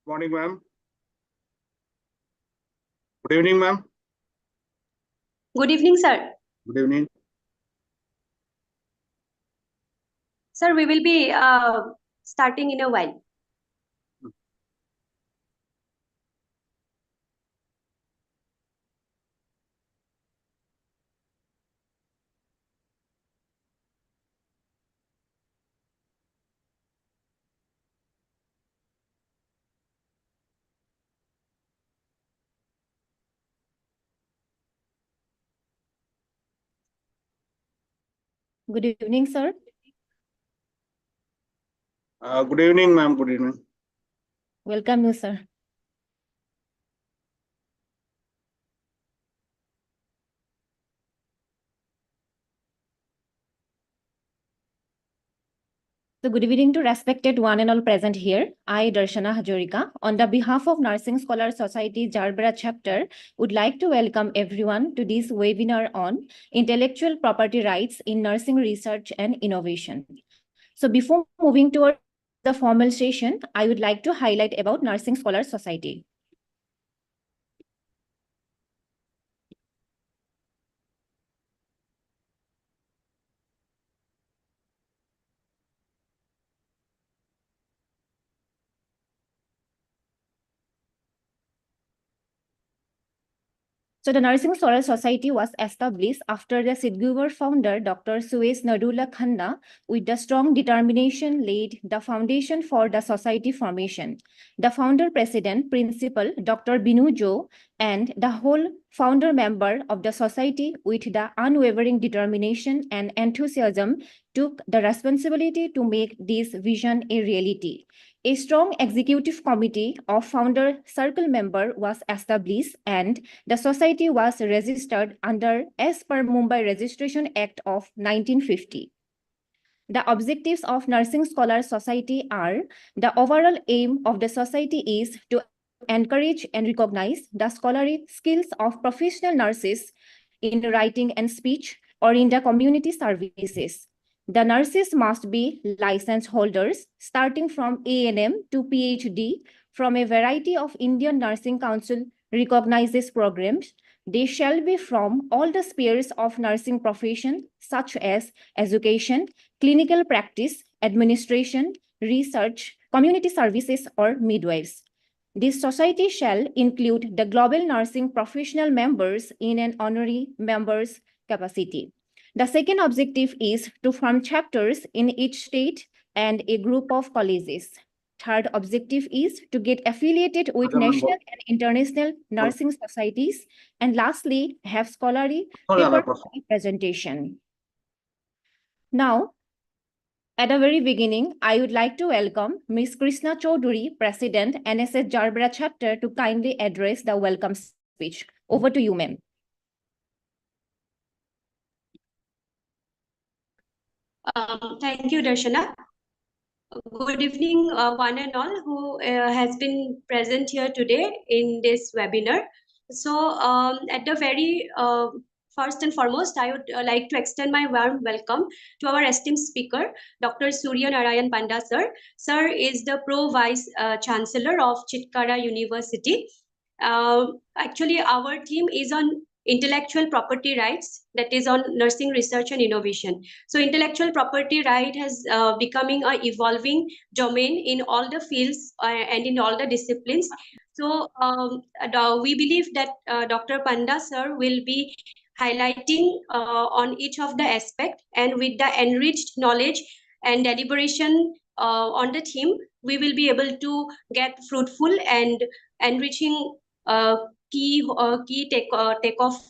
Morning, ma'am. Good evening, ma'am. Good evening, sir. Good evening. Sir, we will be starting in a while. Good evening, sir. Good evening, ma'am. Good evening. Welcome you, sir. So good evening to respected one and all present here. I, Darshana Hajorika, on the behalf of Nursing Scholar Society Jarbera chapter, would like to welcome everyone to this webinar on intellectual property rights in nursing research and innovation. So before moving toward the formal session, I would like to highlight about Nursing Scholar Society. So the Nursing Scholar Society was established after the Sidgurur founder, Dr. Suez Nadullah Khanna, with the strong determination laid the foundation for the society formation. The founder president, principal, Dr. Binu Jo, and the whole founder member of the society with the unwavering determination and enthusiasm took the responsibility to make this vision a reality. A strong executive committee of founder circle member was established and the society was registered under as per Mumbai Registration Act of 1950. The objectives of Nursing Scholar Society are: the overall aim of the society is to encourage and recognize the scholarly skills of professional nurses in writing and speech or in the community services. The nurses must be license holders starting from ANM to PhD from a variety of Indian Nursing Council recognizes programs. They shall be from all the spheres of nursing profession such as education, clinical practice, administration, research, community services, or midwives. This society shall include the global nursing professional members in an honorary members capacity. The second objective is to form chapters in each state and a group of colleges. Third objective is to get affiliated with national and international nursing societies. And lastly, have scholarly paper presentation. Now, at the very beginning, I would like to welcome Ms. Krishna Chaudhuri, President, NSS Jarbera Chapter, to kindly address the welcome speech. Over to you, ma'am. Thank you, Darshana. Good evening, one and all who has been present here today in this webinar. So, at the very first and foremost, I would like to extend my warm welcome to our esteemed speaker, Dr. Surya Narayan Panda, sir. Sir is the Pro Vice Chancellor of Chitkara University. Actually, our theme is on intellectual property rights, that is on nursing research and innovation. So intellectual property right has becoming a evolving domain in all the fields and in all the disciplines. So we believe that Dr. Panda sir will be highlighting on each of the aspect, and with the enriched knowledge and deliberation on the theme, we will be able to get fruitful and enriching key take-off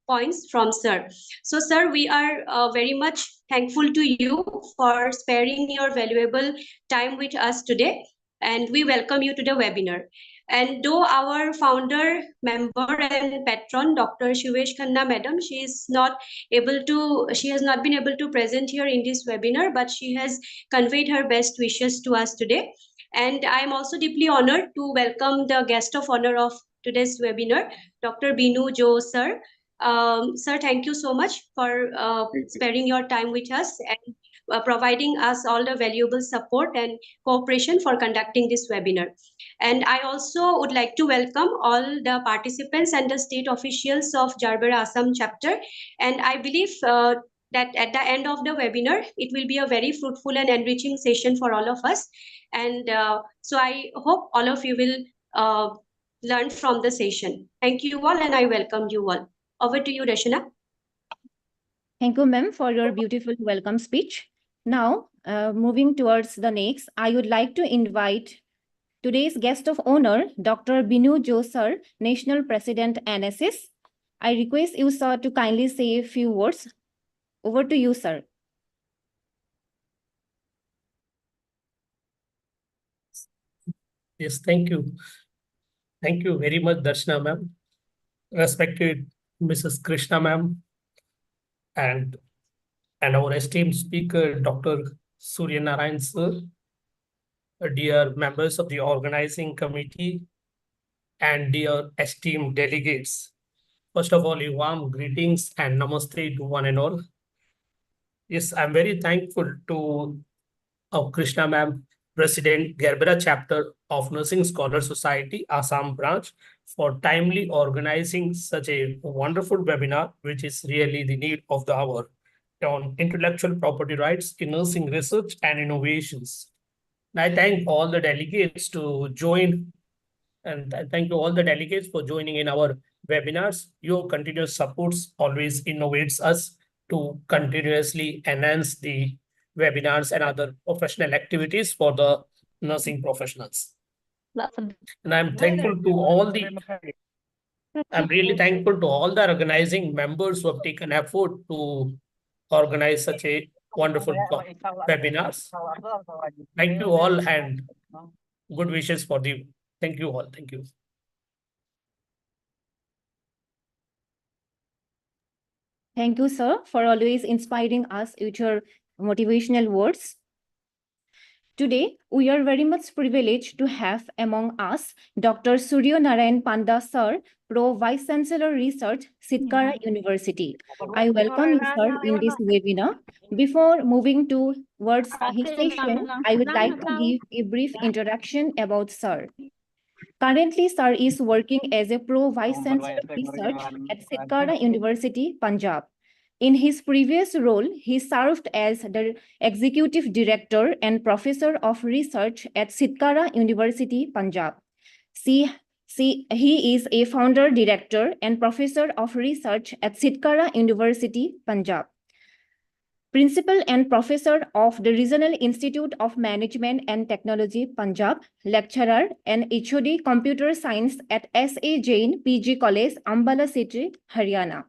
points from sir. So sir, we are very much thankful to you for sparing your valuable time with us today, and we welcome you to the webinar. And though our founder, member and patron, Dr. Suez Khanna madam, she has not been able to present here in this webinar, but she has conveyed her best wishes to us today. And I am also deeply honored to welcome the guest of honor of today's webinar, Dr. Binu Jo, sir. Sir, thank you so much for sparing your time with us. And providing us all the valuable support and cooperation for conducting this webinar. And I also would like to welcome all the participants and the state officials of Jarbera Assam chapter. And I believe that at the end of the webinar, it will be a very fruitful and enriching session for all of us. And so I hope all of you will learn from the session. Thank you all, and I welcome you all. Over to you, Rashana. Thank you, ma'am, for your beautiful welcome speech. Now, moving towards the next, I would like to invite today's guest of honor, Dr. Binu Jo, sir, National President, NSS. I request you, sir, to kindly say a few words. Over to you, sir. Yes, thank you. Thank you very much, Darshana ma'am. Respected Mrs. Krishna ma'am and our esteemed speaker, Dr. Surya Narayan sir, dear members of the organizing committee and dear esteemed delegates. First of all, a warm greetings and namaste to one and all. Yes, I'm very thankful to Krishna ma'am, President, Gerbera Chapter of Nursing Scholar Society, Assam branch, for timely organizing such a wonderful webinar, which is really the need of the hour, on intellectual property rights in nursing research and innovations. And I thank all the delegates to join, and thank you all the delegates for joining in our webinars. Your continuous supports always innovates us to continuously enhance the webinars and other professional activities for the nursing professionals. And I'm thankful to all the, I'm really thankful to all the organizing members who have taken effort to organize such a wonderful webinars. Thank you all and good wishes for the, thank you all, thank you. Thank you, sir, for always inspiring us with your motivational words. Today, we are very much privileged to have among us Dr. Surya Narayan Panda, sir, Pro Vice Chancellor Research, Sitkara University. I welcome you, sir, in this webinar. Before moving towards his session, I would like to give a brief introduction about sir. Currently, sir is working as a Pro Vice Chancellor Research at Sitkara University, Punjab. In his previous role, he served as the Executive Director and Professor of Research at Sitkara University, Punjab. He is a Founder Director and Professor of Research at Sitkara University, Punjab. Principal and Professor of the Regional Institute of Management and Technology, Punjab, Lecturer and HOD Computer Science at S.A. Jain PG College, Ambala City, Haryana.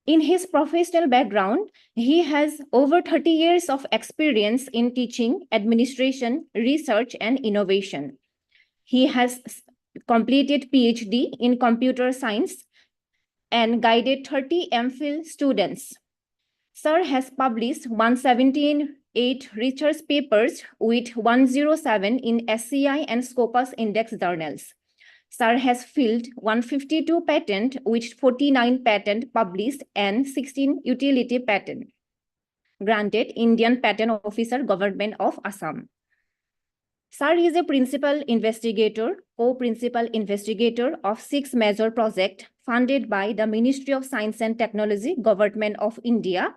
In his professional background, he has over 30 years of experience in teaching, administration, research, and innovation. He has completed PhD in computer science and guided 30 MPhil students. Sir has published 178 research papers with 107 in SCI and Scopus Index journals. Sir has filed 152 patents with 49 patents published and 16 utility patents granted Indian Patent Officer, Government of Assam. Sir is a principal investigator, co-principal investigator of 6 major projects funded by the Ministry of Science and Technology, Government of India.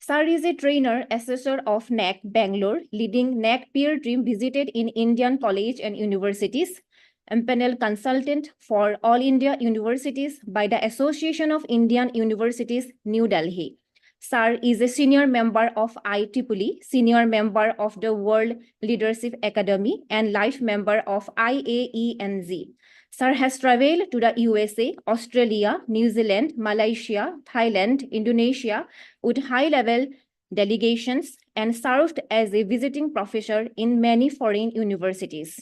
Sir is a trainer, assessor of NAC Bangalore, leading NAC peer team visited in Indian college and universities, and panel consultant for All India Universities by the Association of Indian Universities, New Delhi. Sir is a senior member of IEEE, senior member of the World Leadership Academy, and life member of IAENZ. Sir has traveled to the USA, Australia, New Zealand, Malaysia, Thailand, Indonesia with high-level delegations and served as a visiting professor in many foreign universities.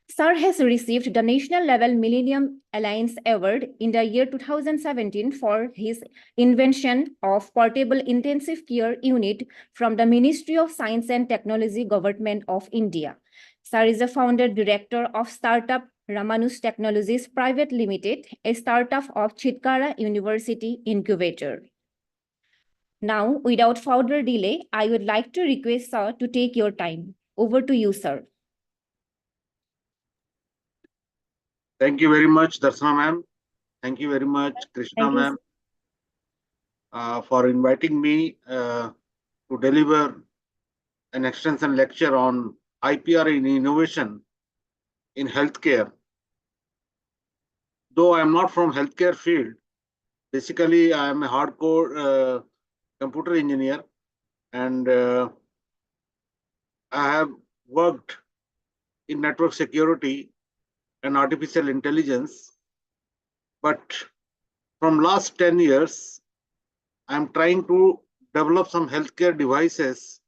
Sir has received the National Level Millennium Alliance Award in the year 2017 for his invention of Portable Intensive Care Unit from the Ministry of Science and Technology, Government of India. Sir is the founder director of startup Ramanuj Technologies Private Limited, a startup of Chitkara University Incubator. Now, without further delay, I would like to request sir to take your time. Over to you, sir. Thank you very much, Darshana ma'am. Thank you very much, Krishna Thank you, ma'am, for inviting me to deliver an extension lecture on IPR in innovation in healthcare. Though I am not from healthcare field, basically I am a hardcore computer engineer, and I have worked in network security and artificial intelligence. But from last 10 years, I'm trying to develop some healthcare devices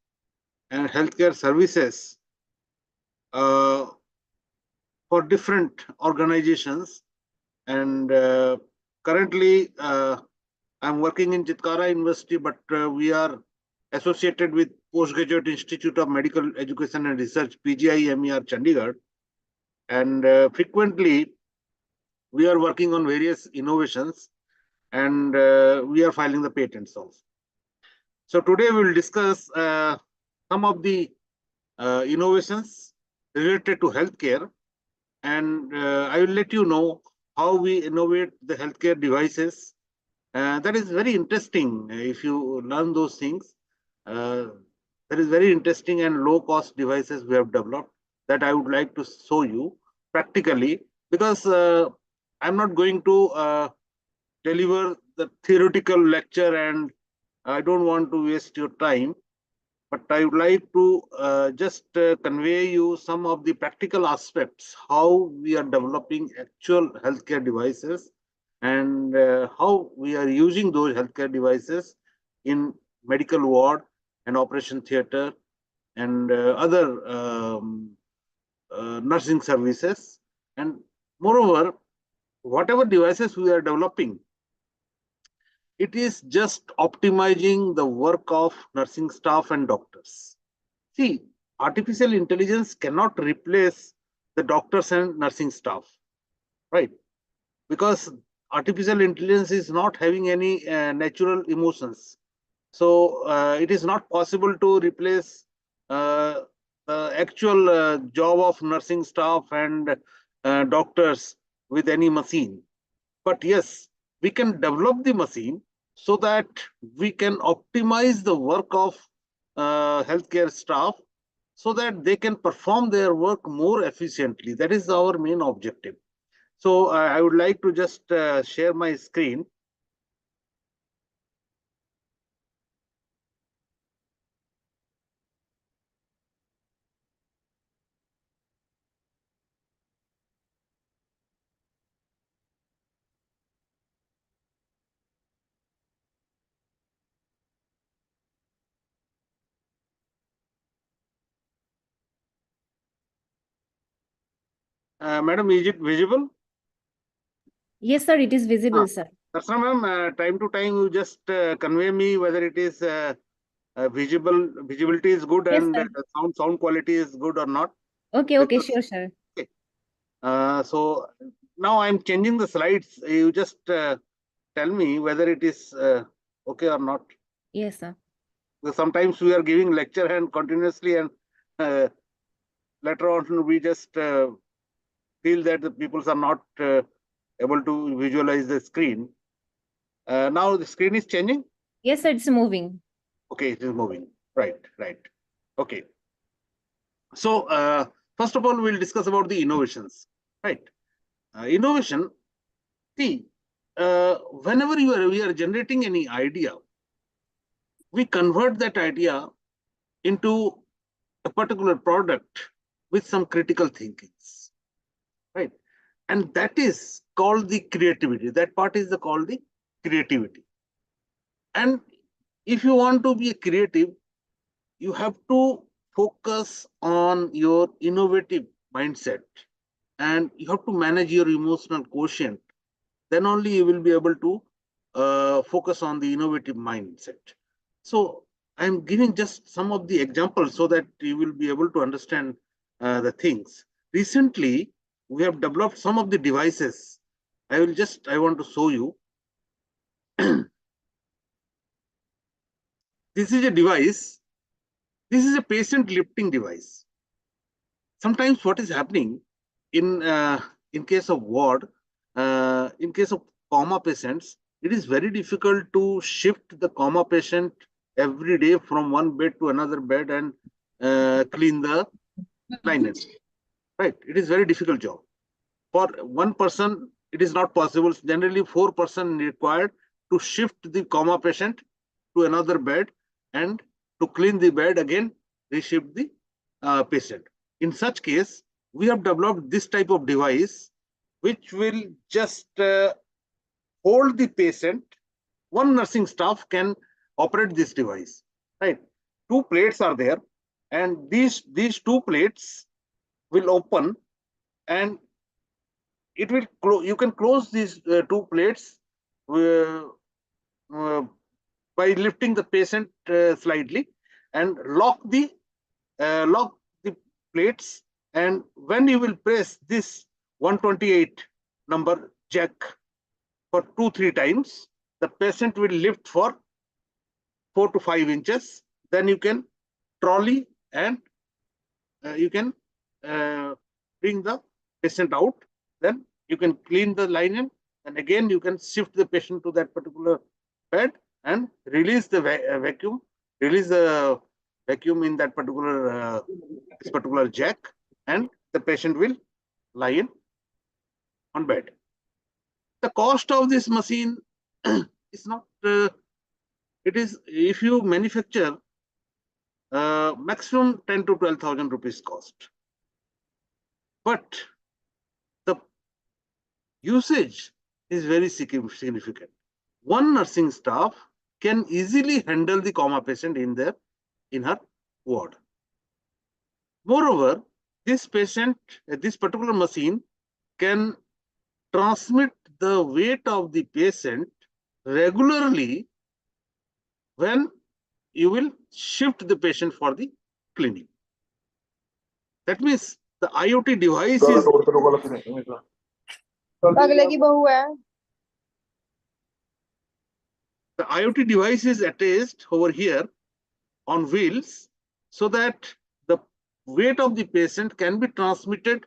and healthcare services for different organizations. And currently, I'm working in Chitkara University, but we are associated with Postgraduate Institute of Medical Education and Research, PGI-MER, Chandigarh. And frequently, we are working on various innovations, and we are filing the patents also. So today we will discuss some of the innovations related to healthcare, and I will let you know how we innovate the healthcare devices. That is very interesting. If you learn those things, that is very interesting and low cost devices we have developed that I would like to show you practically, because I'm not going to deliver the theoretical lecture, and I don't want to waste your time, but I would like to just convey you some of the practical aspects, how we are developing actual healthcare devices, and how we are using those healthcare devices in medical ward and operation theater and other nursing services. And moreover, whatever devices we are developing, it is just optimizing the work of nursing staff and doctors. See, artificial intelligence cannot replace the doctors and nursing staff, right? Because artificial intelligence is not having any natural emotions. So it is not possible to replace the actual job of nursing staff and doctors with any machine. But yes, we can develop the machine so that we can optimize the work of healthcare staff so that they can perform their work more efficiently. That is our main objective. So I would like to just share my screen. Madam, is it visible? Yes, sir, it is visible, sir. Darsana ma'am, time to time you just convey me whether it is visibility is good, Yes, and sir. sound quality is good or not. Okay, okay, Because- sure, sir. So now I'm changing the slides. You just tell me whether it is okay or not. Yes, sir. Because sometimes we are giving lecture and continuously, and later on we just feel that the people are not able to visualize the screen. Now the screen is changing. Yes, sir, it's moving. Okay, it is moving. Right, right. Okay. So first of all, we'll discuss about the innovations. Right. Innovation. See, whenever we are generating any idea, we convert that idea into a particular product with some critical thinkings, right? And that is called the creativity. That part is called the creativity. And if you want to be a creative, you have to focus on your innovative mindset, and you have to manage your emotional quotient. Then only you will be able to focus on the innovative mindset. So I'm giving just some of the examples so that you will be able to understand the things. Recently, we have developed some of the devices. I want to show you. This is a device. This is a patient lifting device. Sometimes what is happening in case of ward, in case of coma patients, it is very difficult to shift the coma patient every day from one bed to another bed and clean the linens. Right? It is very difficult job. For one person, it is not possible. Generally, 4 persons required to shift the coma patient to another bed and to clean the bed again, reshift the patient. In such case, we have developed this type of device which will just hold the patient. One nursing staff can operate this device. Right? 2 plates are there, and these 2 plates will open, and it will you can close these 2 plates by lifting the patient slightly and lock the plates. And when you will press this 128 number jack for 2-3 times, the patient will lift for 4 to 5 inches. Then you can trolley and you can bring the patient out. Then you can clean the linen, and again you can shift the patient to that particular bed and release the vacuum, release the vacuum in that particular this particular jack, and the patient will lie in on bed. The cost of this machine is not. It is, if you manufacture, maximum 10 to 12,000 rupees cost. But the usage is very significant. One nursing staff can easily handle the coma patient in her ward. Moreover, this particular machine can transmit the weight of the patient regularly when you will shift the patient for the cleaning. That means the IoT device is the IoT device is attached over here on wheels, so that the weight of the patient can be transmitted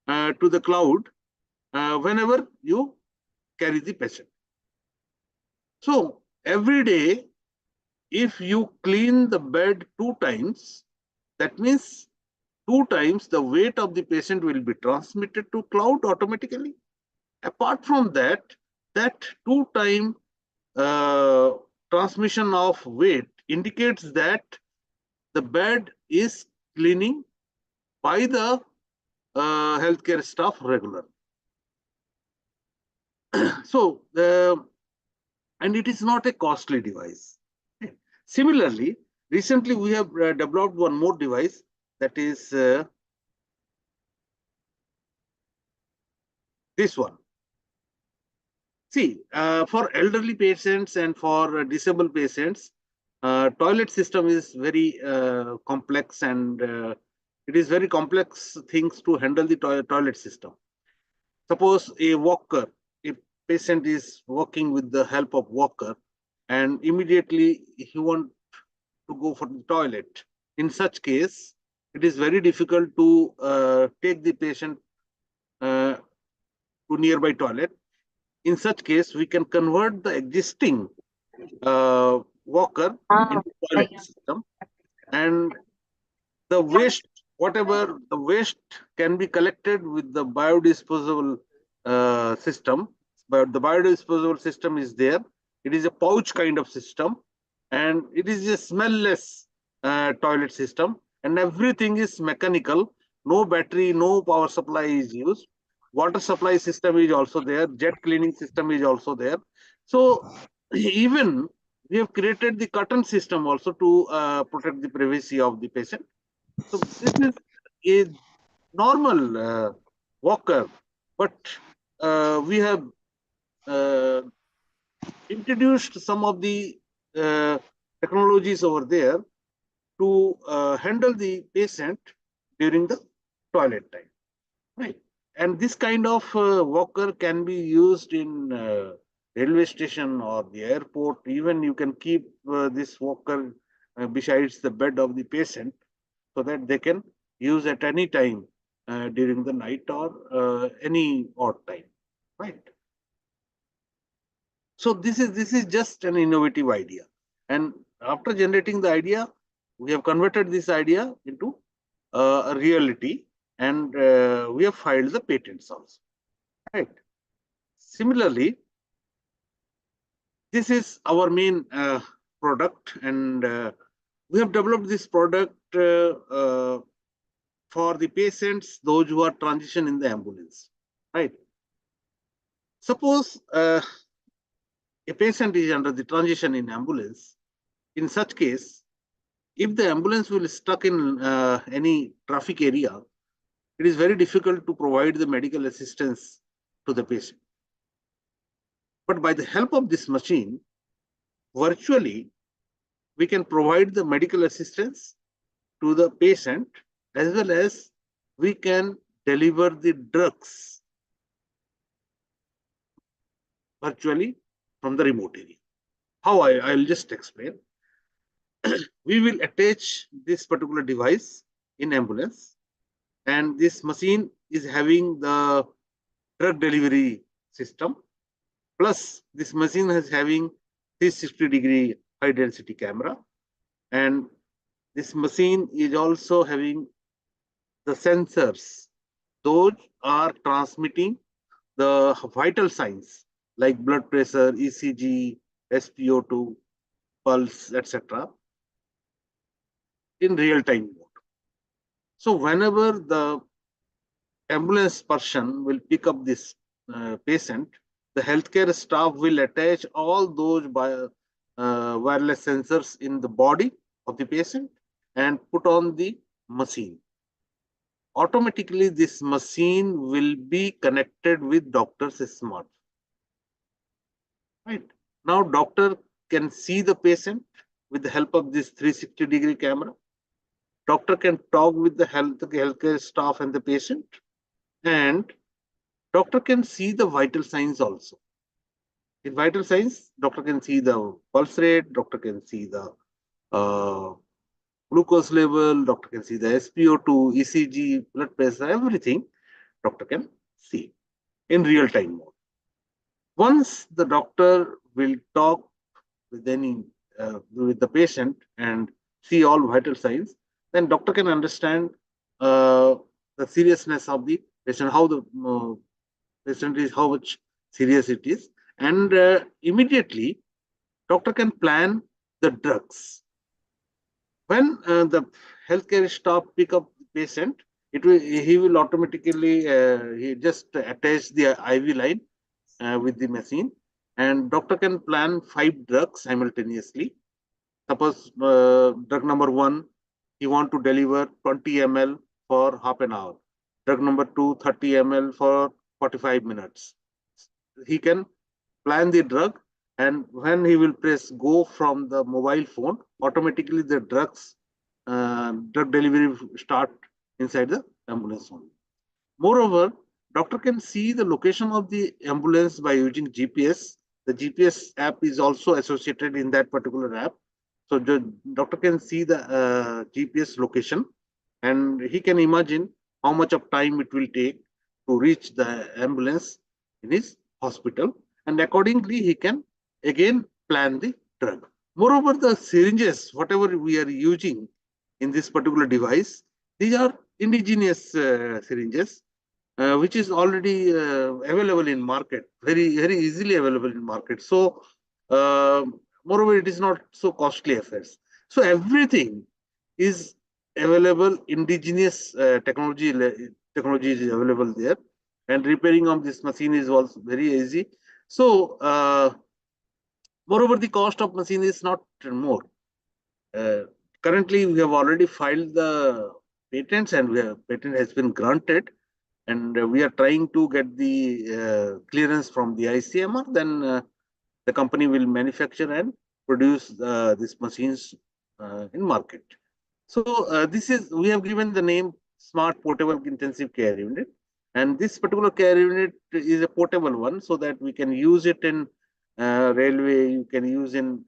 to the cloud whenever you carry the patient. So every day, if you clean the bed 2 times, that means 2 times the weight of the patient will be transmitted to cloud automatically. Apart from that 2-time transmission of weight indicates that the bed is cleaning by the healthcare staff regularly. So, and it is not a costly device. Similarly, recently we have developed one more device, that is this one. See, for elderly patients and for disabled patients, toilet system is very complex, and it is very complex things to handle the toilet system. Suppose a walker, a patient is walking with the help of walker, and immediately he wants to go for the toilet. In such case, it is very difficult to take the patient to nearby toilet. In such case, we can convert the existing walker into toilet system, and the waste, whatever the waste, can be collected with the biodisposable system. But the biodisposable system is there. It is a pouch kind of system, and it is a smellless toilet system, and everything is mechanical. No battery, no power supply is used. Water supply system is also there. Jet cleaning system is also there. So even we have created the curtain system also to protect the privacy of the patient. So this is a normal walker, but we have introduced some of the technologies over there to handle the patient during the toilet time, right? And this kind of walker can be used in railway station or the airport. Even you can keep this walker besides the bed of the patient so that they can use at any time during the night or any odd time, right? So this is just an innovative idea, and after generating the idea, we have converted this idea into a reality, and we have filed the patents also, right? Similarly, this is our main product, and we have developed this product for the patients, those who are transition in the ambulance, right? Suppose a patient is under the transition in ambulance. In such case, if the ambulance will stuck in any traffic area, it is very difficult to provide the medical assistance to the patient. But by the help of this machine, virtually, we can provide the medical assistance to the patient, as well as we can deliver the drugs virtually from the remote area. How I'll just explain. We will attach this particular device in ambulance, and this machine is having the drug delivery system. Plus, this machine is having 360-degree high density camera, and this machine is also having the sensors. Those are transmitting the vital signs like blood pressure, ECG, SpO2, pulse, etc. in real-time mode. So whenever the ambulance person will pick up this patient, the healthcare staff will attach all those wireless sensors in the body of the patient and put on the machine. Automatically, this machine will be connected with doctor's smartphone. Right. Now, doctor can see the patient with the help of this 360-degree camera. Doctor can talk with the healthcare staff and the patient, and doctor can see the vital signs also. In vital signs, doctor can see the pulse rate, doctor can see the glucose level, doctor can see the SpO2, ECG, blood pressure, everything doctor can see in real-time mode. Once the doctor will talk with with the patient and see all vital signs, then doctor can understand the seriousness of the patient, how the patient is, how much serious it is, and immediately doctor can plan the drugs. When the healthcare staff pick up the patient, he will automatically he just attach the IV line with the machine, and doctor can plan 5 drugs simultaneously. Suppose drug number 1, he want to deliver 20 ml for half an hour. Drug number 2, 30 ml for 45 minutes. He can plan the drug, and when he will press go from the mobile phone, automatically the drug delivery start inside the ambulance only. Moreover, doctor can see the location of the ambulance by using GPS. The GPS app is also associated in that particular app. So the doctor can see the GPS location, and he can imagine how much of time it will take to reach the ambulance in his hospital. And accordingly, he can again plan the drug. Moreover, the syringes, whatever we are using in this particular device, these are indigenous syringes, which is already available in market, very easily available in market. So, moreover, it is not so costly affairs. So everything is available. Indigenous technology is available there, and repairing of this machine is also very easy. So, moreover, the cost of machine is not more. Currently, we have already filed the patents, and patent has been granted, and we are trying to get the clearance from the ICMR. Then the company will manufacture and produce these machines in market. So we have given the name smart portable intensive care unit. And this particular care unit is a portable one, so that we can use it in railway, you can use in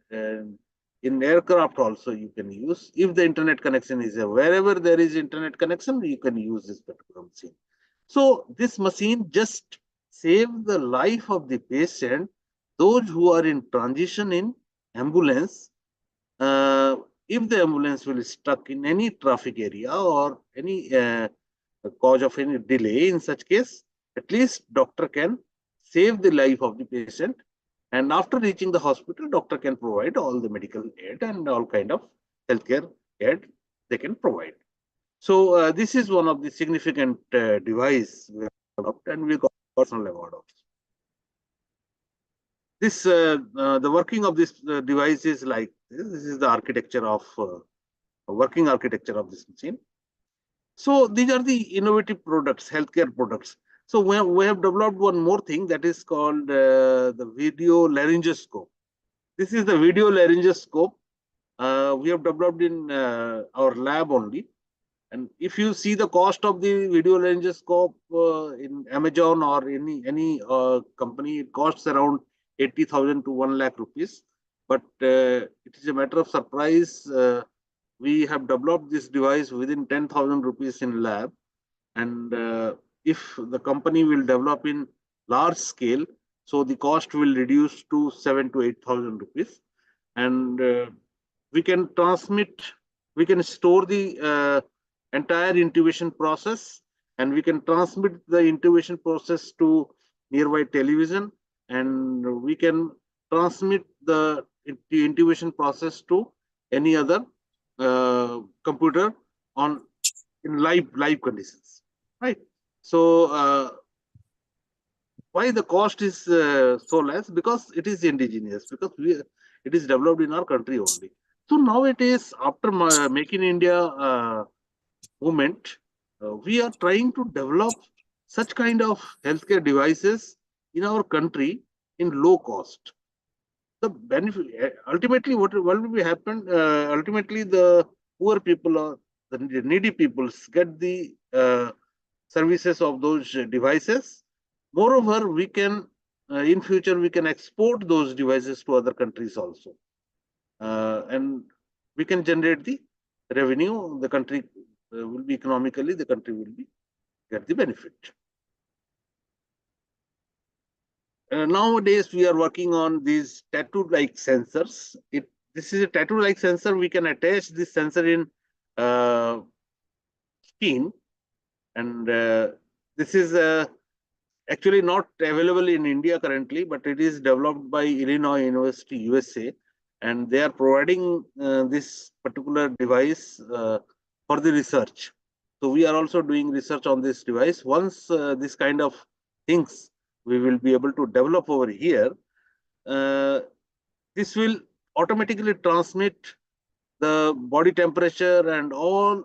aircraft also you can use. If the internet connection is there, wherever there is internet connection, you can use this particular machine. So this machine just save the life of the patient, those who are in transition in ambulance. If the ambulance will stuck in any traffic area or any cause of any delay, in such case, at least doctor can save the life of the patient. And after reaching the hospital, doctor can provide all the medical aid and all kind of healthcare aid they can provide. So this is one of the significant device we have developed, and we got personal award also. This the working of this device is like this. This is the architecture of working architecture of this machine. So these are the innovative products, healthcare products. So we have developed one more thing that is called the video laryngoscope. This is the video laryngoscope we have developed in our lab only. And if you see the cost of the video laryngoscope in Amazon or any company, it costs around 80,000 to 1 lakh rupees. But it is a matter of surprise. We have developed this device within 10,000 rupees in lab. And if the company will develop in large scale, so the cost will reduce to 7,000 to 8,000 rupees. And we can transmit, we can store the entire intubation process, and we can transmit the intubation process to nearby television, and we can transmit the intubation process to any other computer on in live conditions, right? So why the cost is so less? Because it is indigenous, because it is developed in our country only. So now it is after Make in India movement, we are trying to develop such kind of healthcare devices in our country in low cost. The benefit ultimately, what will be happen? Ultimately, the poor people or the needy peoples get the services of those devices. Moreover, we can in future we can export those devices to other countries also, and we can generate the revenue. The country will be economically, the country will be get the benefit. Nowadays, we are working on these tattoo-like sensors. This is a tattoo-like sensor. We can attach this sensor in skin, and this is actually not available in India currently, but it is developed by Illinois University, USA, and they are providing this particular device for the research. So we are also doing research on this device. Once this kind of things we will be able to develop over here, this will automatically transmit the body temperature and all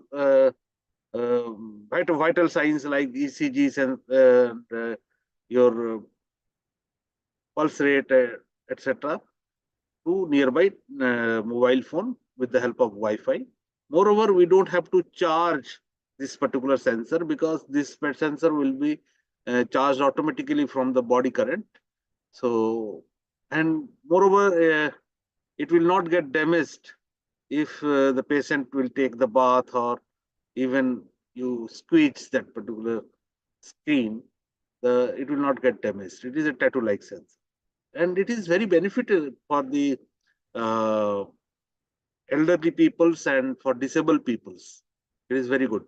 vital signs like ECGs and your pulse rate, etc., to nearby mobile phone with the help of Wi-Fi. Moreover, we don't have to charge this particular sensor, because this sensor will be charged automatically from the body current. So, and moreover, it will not get damaged if the patient will take the bath, or even you squeeze that particular screen, it will not get damaged. It is a tattoo-like sensor, and it is very beneficial for the elderly peoples and for disabled peoples. It is very good.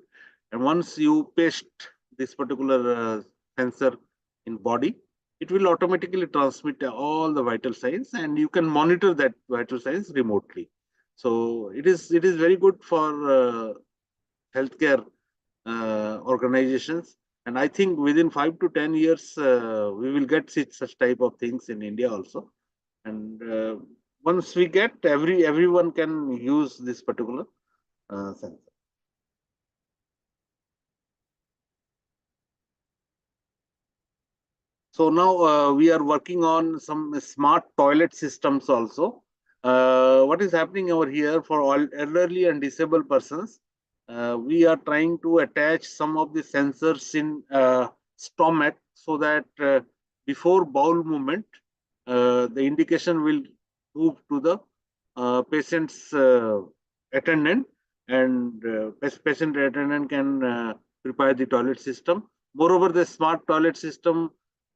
And once you paste this particular sensor in body, it will automatically transmit all the vital signs, and you can monitor that vital signs remotely. So it is very good for healthcare organizations, and I think within 5 to 10 years we will get such type of things in India also. And once we get, everyone can use this particular sensor. So now we are working on some smart toilet systems also. What is happening over here for all elderly and disabled persons? we are trying to attach some of the sensors in stomach so that before bowel movement, the indication will move to the patient's attendant, and patient attendant can prepare the toilet system. Moreover, the smart toilet system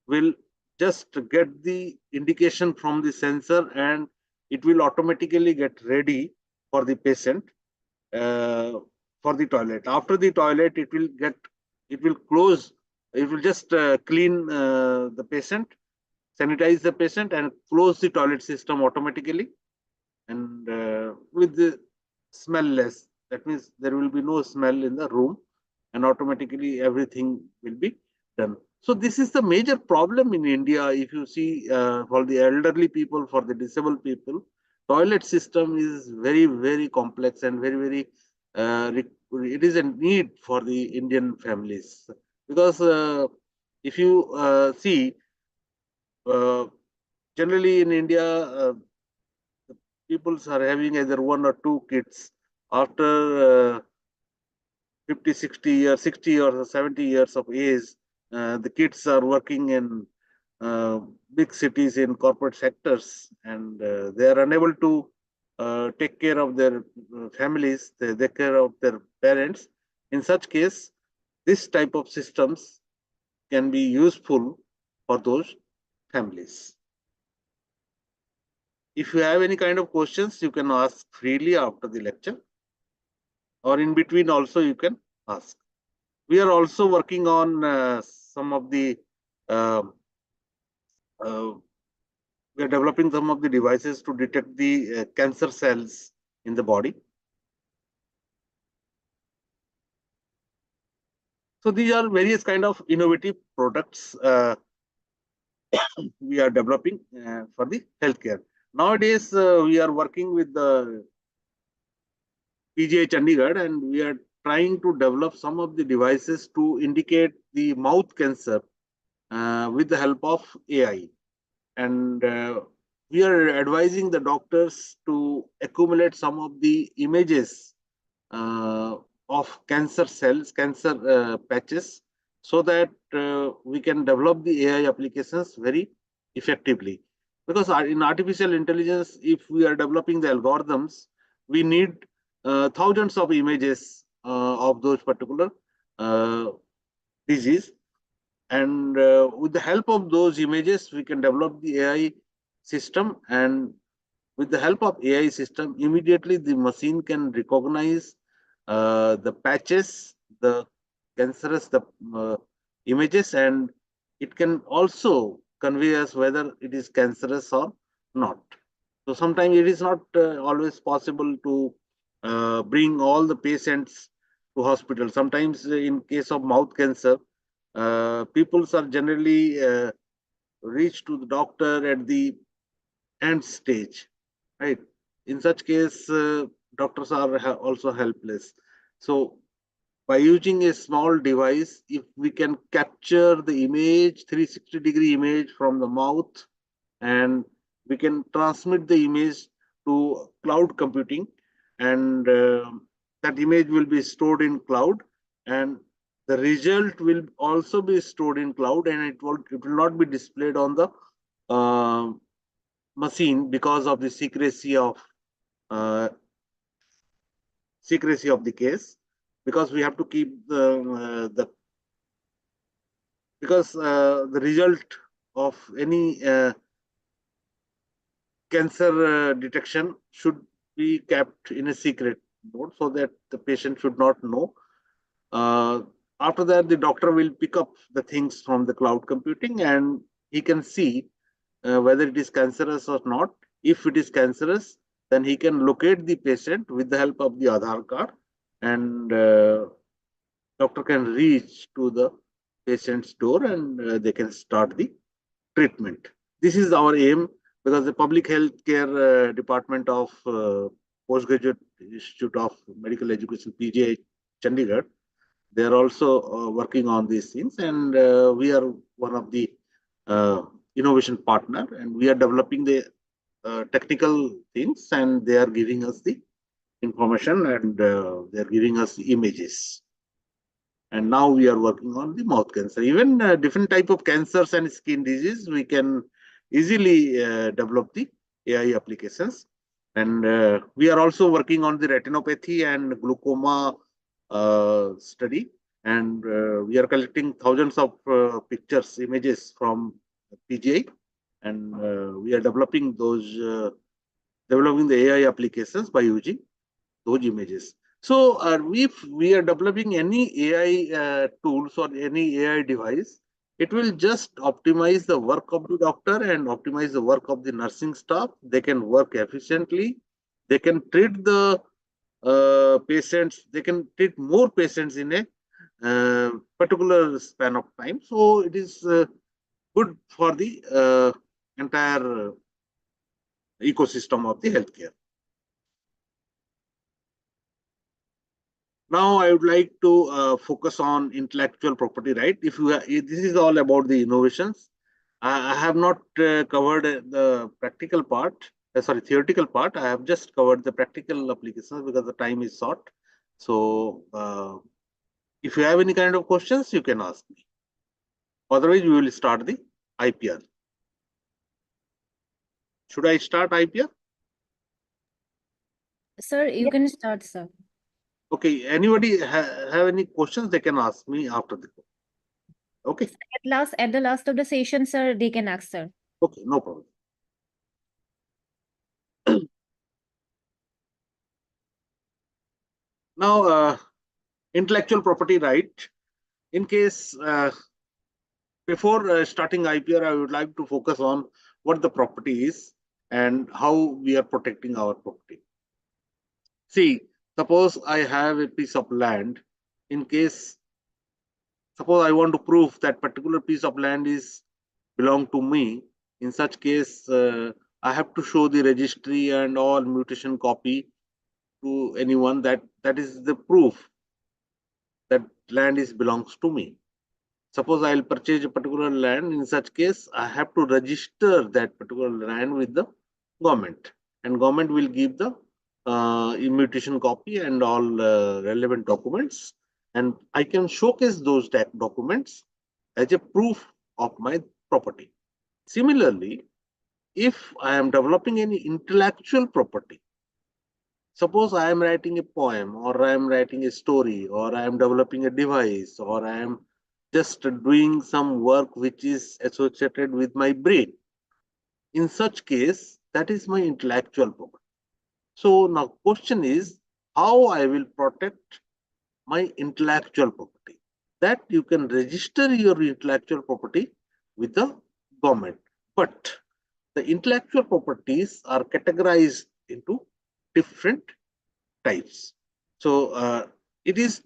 will just get the indication from the sensor, and it will automatically get ready for the patient for the toilet. After the toilet, it will close, it will just clean the patient, sanitize the patient, and close the toilet system automatically, and with the smellless. That means there will be no smell in the room, and automatically everything will be done. So this is the major problem in India. If you see for the elderly people, for the disabled people, toilet system is very, very complex and very, very it is a need for the Indian families, because if you see uh, generally in India, people are having either one or two kids. After 50, 60 years, 60 or 70 years of age, the kids are working in big cities in corporate sectors, and they are unable to take care of their families, they take care of their parents. In such case, this type of systems can be useful for those families. If you have any kind of questions, you can ask freely after the lecture, or in between also you can ask. We are also working on some of the we are developing some of the devices to detect the cancer cells in the body. So these are various kind of innovative products we are developing for the healthcare. Nowadays, we are working with the PGI Chandigarh, and we are trying to develop some of the devices to indicate the mouth cancer with the help of AI. And we are advising the doctors to accumulate some of the images of cancer cells, cancer patches, so that we can develop the AI applications very effectively. Because in artificial intelligence, if we are developing the algorithms, we need thousands of images of those particular disease. And with the help of those images, we can develop the AI system. And with the help of AI system, immediately the machine can recognize the patches, the cancerous, the images, and it can also convey us whether it is cancerous or not. So sometimes it is not always possible to bring all the patients to hospital. Sometimes in case of mouth cancer, people are generally reach to the doctor at the end stage, right? In such case, doctors are also helpless. So by using a small device, if we can capture the image, 360-degree image from the mouth, and we can transmit the image to cloud computing, and that image will be stored in cloud, and the result will also be stored in cloud, and it will not be displayed on the machine because of the secrecy of the case, because we have to keep the result of any cancer detection should be kept in a secret mode, so that the patient should not know. After that, the doctor will pick up the things from the cloud computing, and he can see whether it is cancerous or not. If it is cancerous, then he can locate the patient with the help of the Aadhaar card, and doctor can reach to the patient's door, and they can start the treatment. This is our aim, because the Public Health Care Department of Postgraduate Institute of Medical Education, PGI Chandigarh, they are also working on these things, and we are one of the innovation partner, and we are developing the technical things, and they are giving us the information, and they're giving us images. And now we are working on the mouth cancer. Even different type of cancers and skin disease, we can easily develop the AI applications. And we are also working on the retinopathy and glaucoma study. And we are collecting thousands of pictures, images from PGI. And we are developing developing the AI applications by using those images. So if we are developing any AI tools or any AI device, it will just optimize the work of the doctor and optimize the work of the nursing staff. They can work efficiently. They can treat the patients. They can treat more patients in a particular span of time. So it is good for the entire ecosystem of the healthcare. Now, I would like to focus on intellectual property right. If this is all about the innovations. I have not covered the practical part, theoretical part. I have just covered the practical applications because the time is short. So, if you have any kind of questions, you can ask me. Otherwise, we will start the IPR. Should I start IPR? Sir, you can start, sir. Okay. Anybody have any questions? They can ask me after the call. Okay. At the last of the session, sir, they can ask, sir. Okay, no problem. Now, intellectual property right. In case before starting IPR, I would like to focus on what the property is and how we are protecting our property. See, suppose I have a piece of land. In case, suppose I want to prove that particular piece of land is belong to me. In such case, I have to show the registry and all mutation copy to anyone that is the proof that land is belongs to me. Suppose I will purchase a particular land. In such case, I have to register that particular land with the government, and government will give the mutation copy and all relevant documents, and I can showcase those documents as a proof of my property. Similarly, if I am developing any intellectual property, suppose I am writing a poem, or I am writing a story, or I am developing a device, or I am just doing some work which is associated with my brain. In such case, that is my intellectual property. So now question is how I will protect my intellectual property. That you can register your intellectual property with the government. But the intellectual properties are categorized into different types. So it is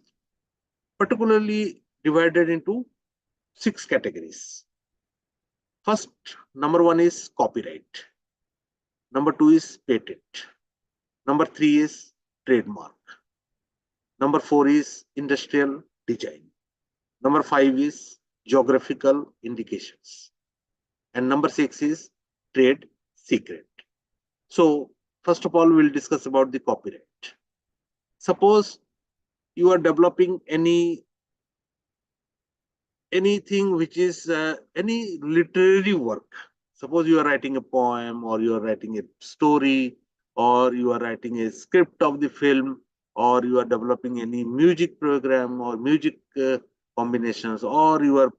particularly divided into 6 categories. First, number 1 is copyright. Number 2 is patent. Number 3 is trademark. Number 4 is industrial design. Number 5 is geographical indications. And number 6 is trade secret. So first of all, we'll discuss about the copyright. Suppose you are developing anything which is any literary work. Suppose you are writing a poem, or you are writing a story, or you are writing a script of the film, or you are developing any music program or music combinations, or you are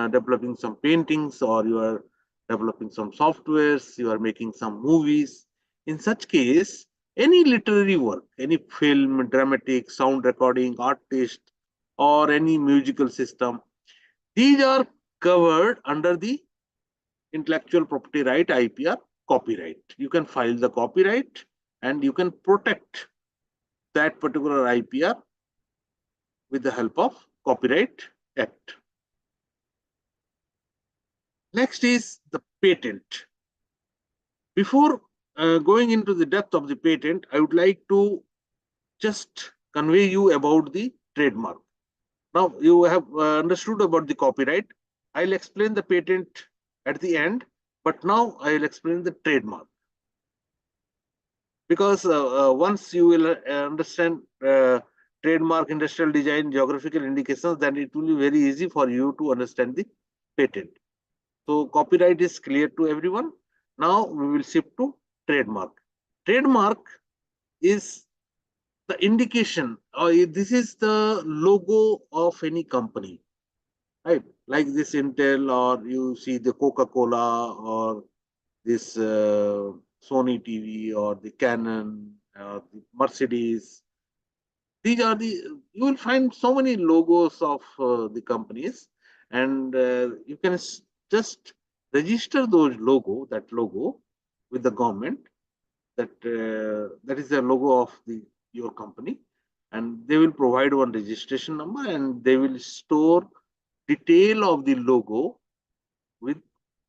developing some paintings, or you are developing some softwares, you are making some movies. In such case, any literary work, any film, dramatic, sound recording, artist, or any musical system, these are covered under the intellectual property right, IPR, copyright. You can file the copyright and you can protect that particular IPR with the help of Copyright Act. Next is the patent. Before going into the depth of the patent, I would like to just convey you about the trademark. Now you have understood about the copyright. I'll explain the patent at the end, but now I'll explain the trademark. because once you will understand trademark, industrial design, geographical indications, then it will be very easy for you to understand the patent. So copyright is clear to everyone. Now we will shift to trademark. Trademark is the indication, or this is the logo of any company, right? Like this Intel, or you see the Coca-Cola, or this Sony TV, or the Canon, or the Mercedes. These are the, you will find so many logos of the companies, and you can just register those that logo with the government, that that is the logo of your company, and they will provide one registration number, and they will store detail of the logo with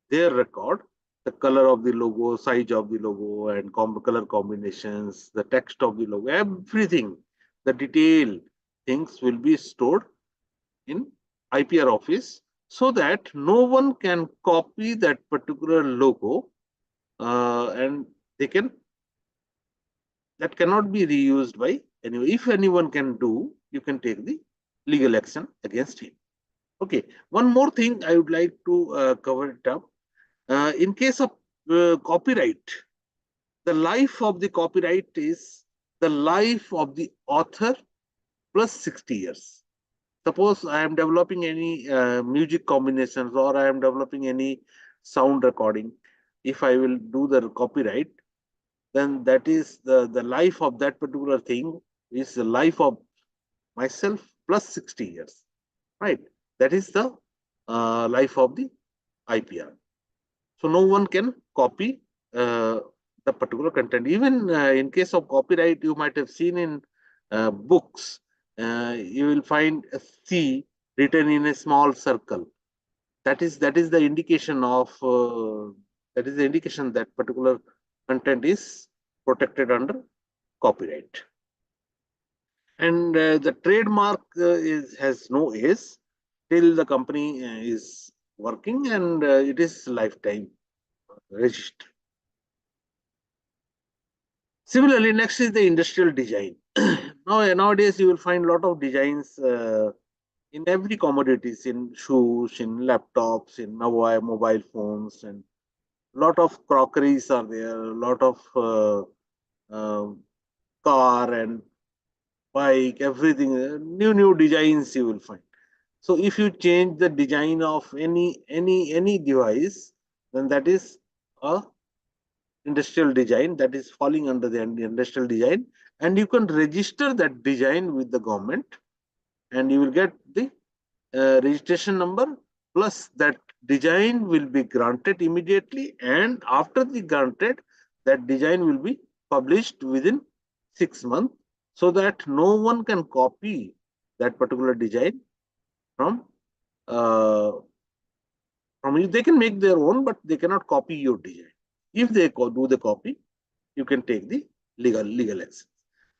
their record, the color of the logo, size of the logo, and color combinations, the text of the logo, everything, the detail things will be stored in IPR office, so that no one can copy that particular logo, and that cannot be reused by anyone. If anyone can do, you can take the legal action against him. Okay, one more thing I would like to cover it up. In case of copyright, the life of the copyright is the life of the author plus 60 years. Suppose I am developing any music combinations, or I am developing any sound recording. If I will do the copyright, then that is the life of that particular thing is the life of myself plus 60 years, right? That is the life of the IPR. So no one can copy the particular content. Even in case of copyright, you might have seen in books, you will find a C written in a small circle. That is the indication of that particular content is protected under copyright. And the trademark has no age till the company is working, and it is lifetime registered. Similarly, next is the industrial design. Nowadays, you will find a lot of designs in every commodities, in shoes, in laptops, in mobile phones, and a lot of crockeries are there, a lot of car and bike, everything, new designs you will find. So if you change the design of any device, then that is a industrial design, that is falling under the industrial design, and you can register that design with the government, and you will get the registration number, plus that design will be granted immediately, and after the granted, that design will be published within 6 months, so that no one can copy that particular design from you. They can make their own, but they cannot copy your design. If they do the copy, you can take the legal action.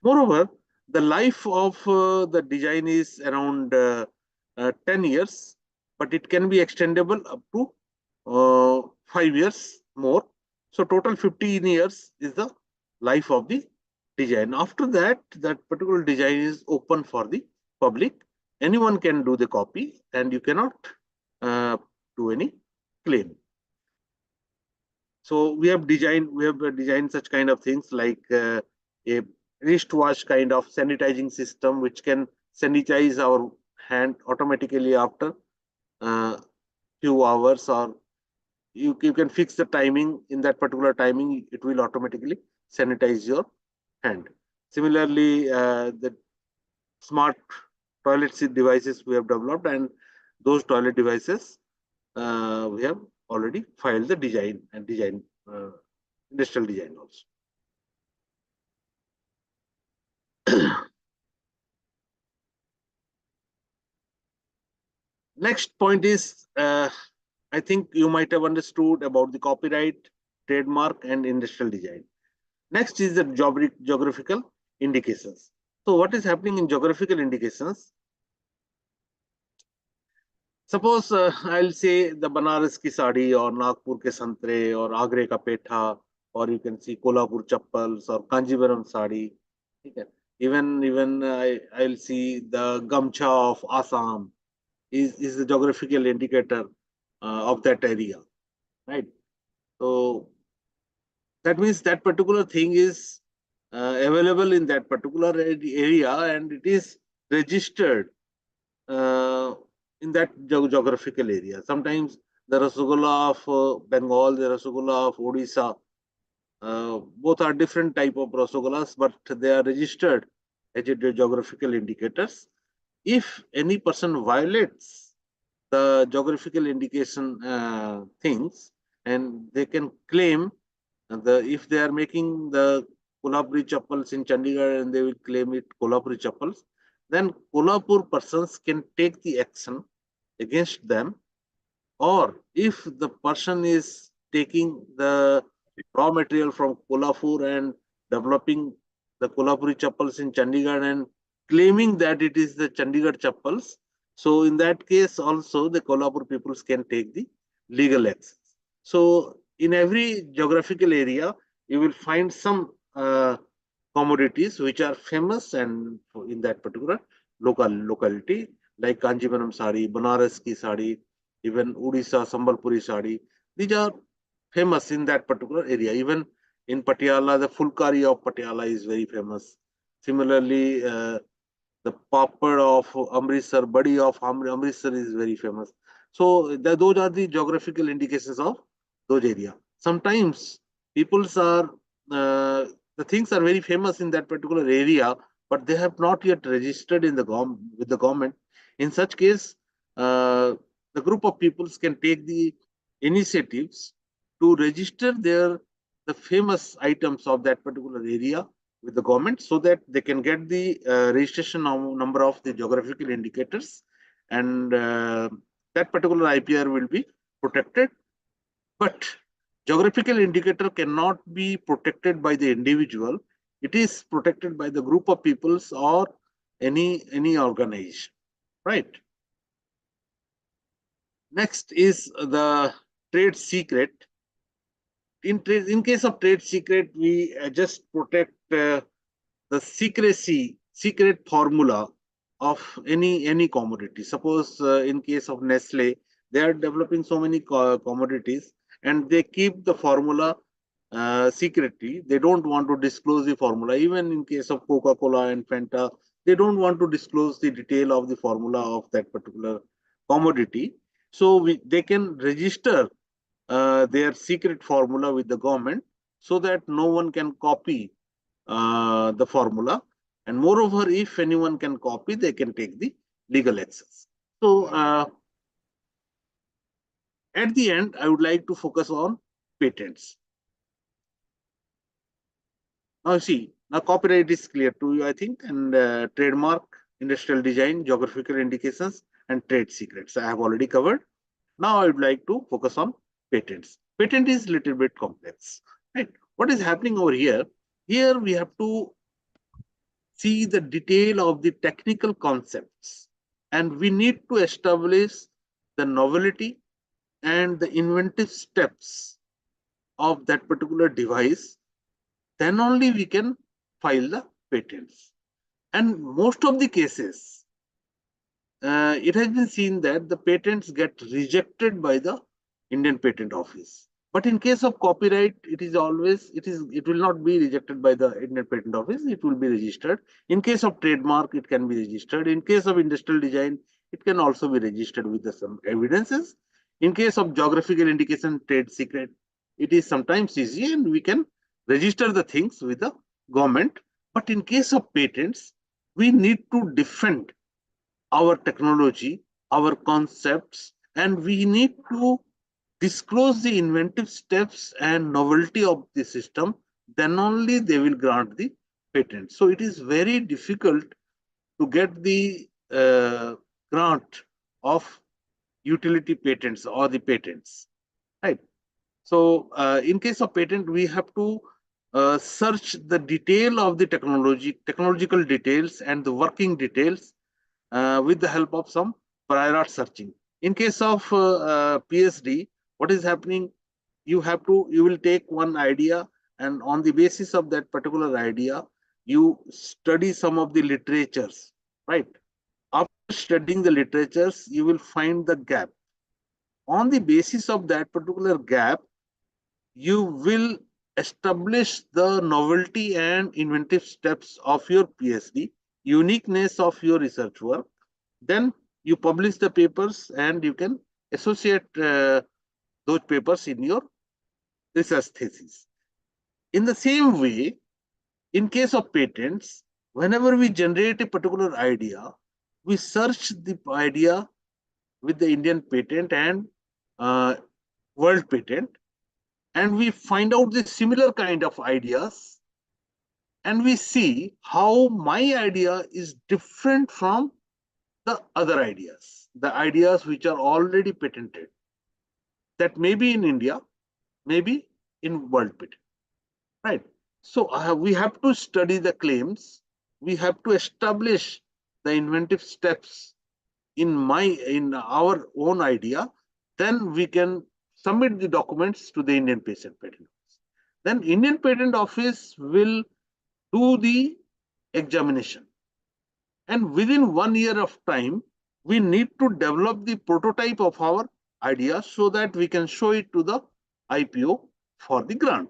Moreover, the life of the design is around 10 years, but it can be extendable up to 5 years more. So total 15 years is the life of the design. After that, that particular design is open for the public. Anyone can do the copy, and you cannot do any claim. So we have designed such kind of things like a wristwatch kind of sanitizing system, which can sanitize our hand automatically after few hours, or you can fix the timing. In that particular timing, it will automatically sanitize your hand. Similarly, the smart toilet seat devices we have developed, and those toilet devices we have already filed the design and industrial design also. Next point is, I think you might have understood about the copyright, trademark, and industrial design. Next is the geographical indications. So what is happening in geographical indications? Suppose I'll say the Banaras ki sadi, or Nagpur ke santre, or Agra ka petha, or you can see Kolhapur chappals or Kanjivaram sari. Okay. Even I'll see the Gamcha of Assam is the geographical indicator of that area, right? So that means that particular thing is available in that particular area, and it is registered uh, in that geographical area. Sometimes the Rasgulla of Bengal, the Rasgulla of Odisha, both are different type of Rasgullas, but they are registered as geographical indicators. If any person violates the geographical indication things, and they can claim if they are making the Kolhapuri chappals in Chandigarh and they will claim it Kolhapuri chappals, then Kolhapur persons can take the action against them. Or if the person is taking the raw material from Kolhapur and developing the Kolhapuri chappals in Chandigarh and claiming that it is the Chandigarh chappals, so in that case also the Kolhapur peoples can take the legal action. So in every geographical area, you will find some commodities which are famous and in that particular locality, like Kanjivaram sari, Banaras ki sari, even Odisha, Sambalpuri sari. These are famous in that particular area. Even in Patiala, the Fulkari of Patiala is very famous. Similarly, the papad of Amritsar, Badi of Amritsar is very famous. So those are the geographical indications of those areas. Sometimes peoples are the things are very famous in that particular area, but they have not yet registered in the with the government. In such case, the group of peoples can take the initiatives to register the famous items of that particular area with the government, so that they can get the registration number of the geographical indicators, and that particular IPR will be protected. But geographical indicator cannot be protected by the individual. It is protected by the group of peoples or any organization, right? Next is the trade secret. In case of trade secret, we just protect the secret formula of any commodity. Suppose in case of Nestle, they are developing so many commodities, and they keep the formula secretly. They don't want to disclose the formula. Even in case of Coca-Cola and Fanta, they don't want to disclose the detail of the formula of that particular commodity. So they can register their secret formula with the government, so that no one can copy the formula. And moreover, if anyone can copy, they can take the legal access. So at the end, I would like to focus on patents. Now see, now copyright is clear to you, I think, and trademark, industrial design, geographical indications, and trade secrets I have already covered. Now I would like to focus on patents. Patent is a little bit complex, right? What is happening over here? Here we have to see the detail of the technical concepts, and we need to establish the novelty and the inventive steps of that particular device. Then only we can file the patents. And most of the cases, it has been seen that the patents get rejected by the Indian Patent Office. But in case of copyright, it will not be rejected by the Indian Patent Office. It will be registered. In case of trademark, it can be registered. In case of industrial design, it can also be registered with some evidences. In case of geographical indication, trade secret, it is sometimes easy, and we can register the things with the government. But in case of patents, we need to defend our technology, our concepts, and we need to disclose the inventive steps and novelty of the system. Then only they will grant the patent. So it is very difficult to get the grant of utility patents or the patents, right? So in case of patent, we have to search the detail of the technological details and the working details with the help of some prior art searching. In case of PSD, what is happening? You will take one idea and on the basis of that particular idea, you study some of the literatures, right? After studying the literatures, you will find the gap. On the basis of that particular gap, you will establish the novelty and inventive steps of your PhD, uniqueness of your research work. Then you publish the papers and you can associate those papers in your research thesis. In the same way, in case of patents, whenever we generate a particular idea, we search the idea with the Indian patent and world patent, and we find out the similar kind of ideas, and we see how my idea is different from the other ideas, the ideas which are already patented, that may be in India, maybe in world patent, right? So we have to study the claims, we have to establish the inventive steps in our own idea, then we can submit the documents to the Indian Patent Office. Then Indian Patent Office will do the examination. And within 1 year of time, we need to develop the prototype of our idea so that we can show it to the IPO for the grant.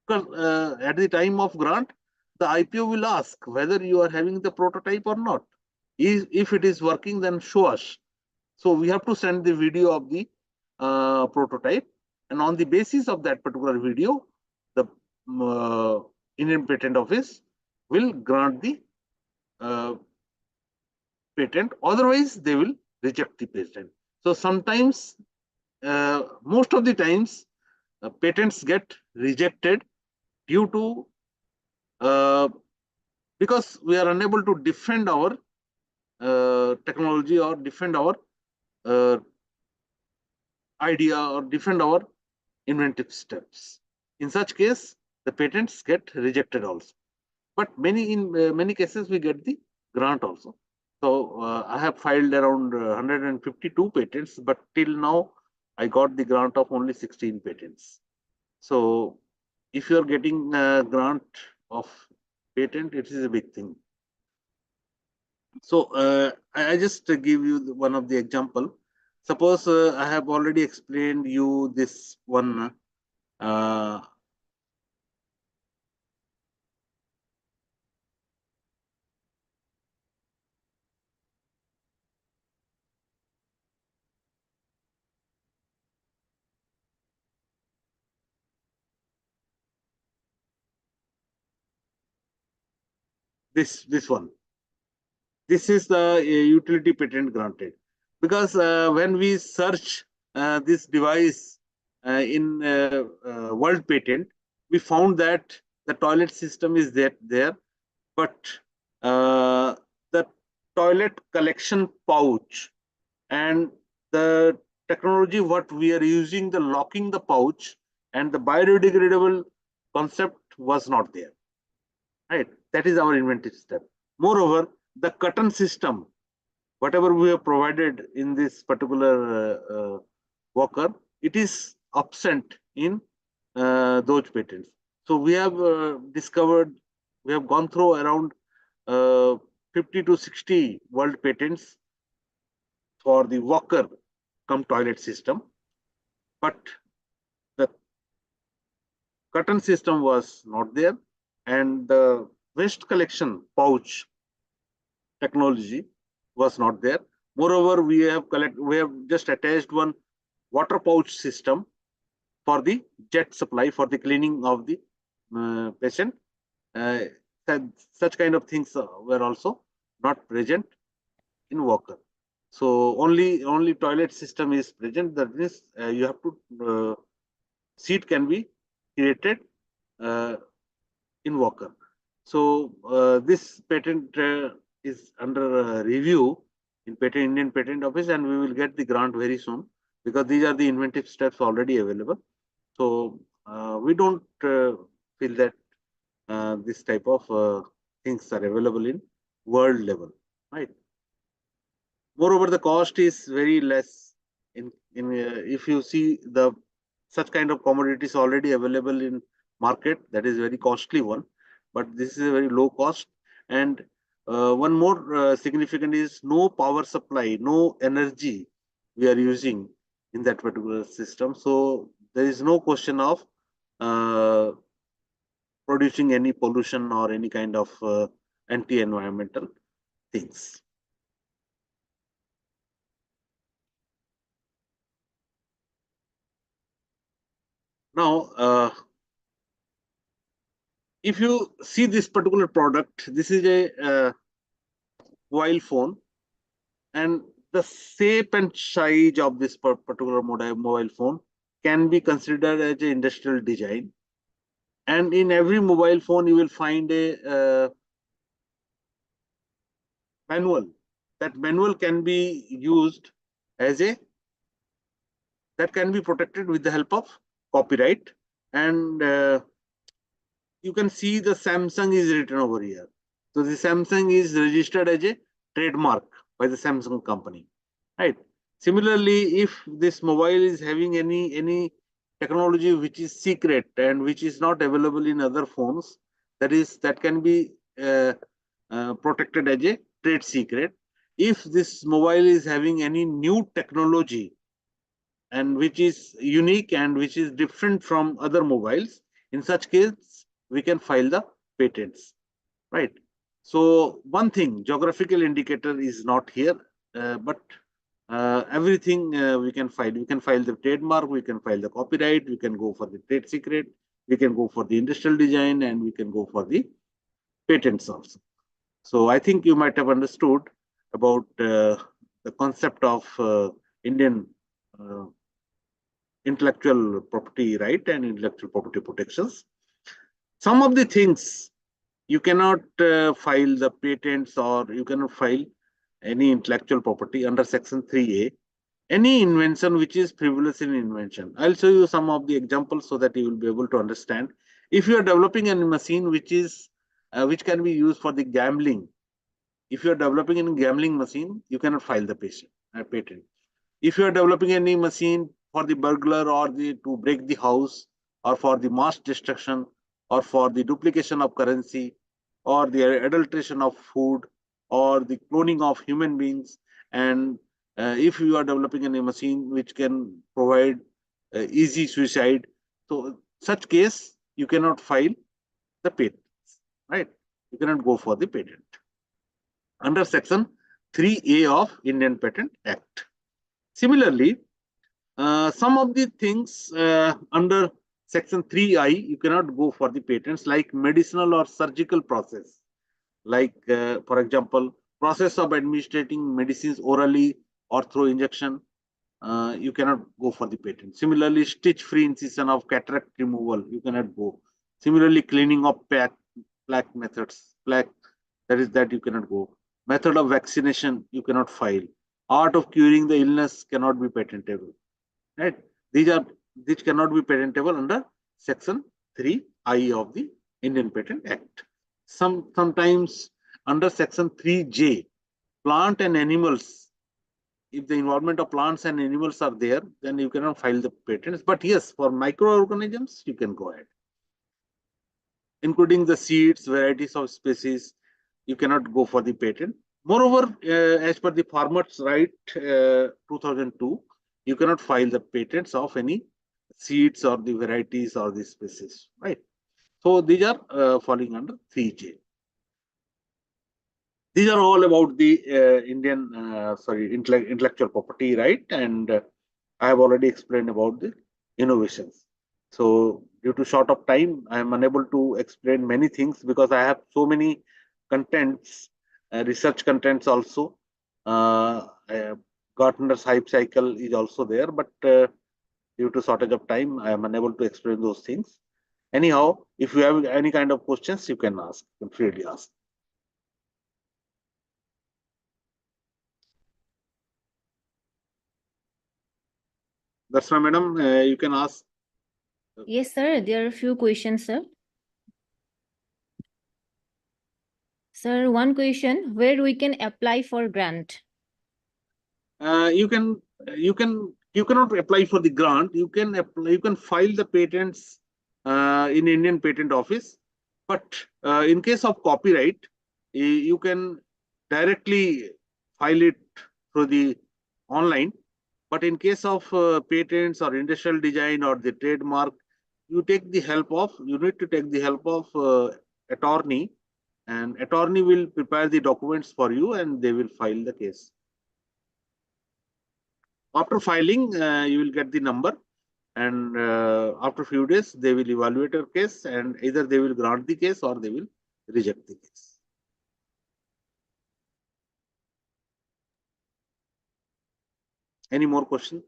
Because at the time of grant, the IPO will ask whether you are having the prototype or not. If it is working, then show us. So we have to send the video of the prototype, and on the basis of that particular video, the Indian Patent Office will grant the patent. Otherwise, they will reject the patent. So sometimes, most of the times, patents get rejected due to because we are unable to defend our technology or defend our idea or defend our inventive steps. In such case, the patents get rejected also. But in many cases, we get the grant also. So I have filed around 152 patents, but till now, I got the grant of only 16 patents. So if you are getting a grant of patent, it is a big thing. So I just give you one of the example. Suppose I have already explained you this one this one. This is the utility patent granted, because when we search this device in world patent, we found that the toilet system is there, but the toilet collection pouch and the technology what we are using, the locking the pouch and the biodegradable concept was not there, right? That is our inventive step. Moreover, the curtain system, whatever we have provided in this particular walker, it is absent in those patents. So we have discovered, we have gone through around 50 to 60 world patents for the walker cum toilet system, but the curtain system was not there, and the waste collection pouch technology was not there. Moreover, we have just attached one water pouch system for the jet supply for the cleaning of the patient. Such kind of things were also not present in walker. So only toilet system is present. That means you have to seat can be created in walker. So this patent is under review in Indian Patent Office, and we will get the grant very soon, because these are the inventive steps already available. So we don't feel that this type of things are available in world level, right? Moreover, the cost is very less. If you see the such kind of commodities already available in market. That is very costly one, but this is a very low cost. And one more significant is no power supply, no energy we are using in that particular system. So there is no question of producing any pollution or any kind of anti-environmental things. Now, if you see this particular product, this is a mobile phone, and the shape and size of this particular mobile phone can be considered as an industrial design. And in every mobile phone, you will find a manual. That manual can be used as that can be protected with the help of copyright. And you can see the Samsung is written over here. So the Samsung is registered as a trademark by the Samsung company, right? Similarly, if this mobile is having any technology which is secret and which is not available in other phones, that can be protected as a trade secret. If this mobile is having any new technology and which is unique and which is different from other mobiles, in such case we can file the patents, right? So one thing, geographical indicator is not here, but everything we can file. We can file the trademark, we can file the copyright, we can go for the trade secret, we can go for the industrial design, and we can go for the patents also. So I think you might have understood about the concept of Indian intellectual property right and intellectual property protections. Some of the things you cannot file the patents, or you cannot file any intellectual property under section 3A. Any invention which is frivolous in invention. I'll show you some of the examples so that you will be able to understand. If you are developing a machine which can be used for the gambling, if you are developing a gambling machine, you cannot file the patent. If you are developing any machine for the burglar or to break the house, or for the mass destruction, or for the duplication of currency, or the adulteration of food, or the cloning of human beings, and if you are developing any machine which can provide easy suicide, so such case you cannot file the patents, right? You cannot go for the patent under section 3A of Indian Patent Act. Similarly, some of the things under section 3I, you cannot go for the patents, like medicinal or surgical process. Like, for example, process of administering medicines orally or through injection, you cannot go for the patent. Similarly, stitch-free incision of cataract removal, you cannot go. Similarly, cleaning of plaque methods, that you cannot go. Method of vaccination, you cannot file. Art of curing the illness cannot be patentable, right? These cannot be patentable under section 3I of the Indian Patent Act. Sometimes under section 3J, plant and animals, if the involvement of plants and animals are there, then you cannot file the patents. But yes, for microorganisms, you can go ahead. Including the seeds, varieties of species, you cannot go for the patent. Moreover, as per the Farmers' Right 2002, you cannot file the patents of any seeds or the varieties or the species, right? So these are falling under 3J. These are all about the intellectual property right, and I have already explained about the innovations. So due to short of time, I am unable to explain many things because I have so many contents, research contents also. Gartner's Hype Cycle is also there, but due to shortage of time, I am unable to explain those things. Anyhow, if you have any kind of questions, you can ask, you can freely ask. Darshana madam, you can ask. Yes, sir. There are a few questions, sir. Sir, one question, where we can apply for grant? You cannot apply for the grant. You can apply, you can file the patents in Indian Patent Office. But in case of copyright, you can directly file it through the online. But in case of patents or industrial design or the trademark, you need to take the help of attorney, and attorney will prepare the documents for you and they will file the case. After filing, you will get the number, and after a few days, they will evaluate your case, and either they will grant the case or they will reject the case. Any more questions?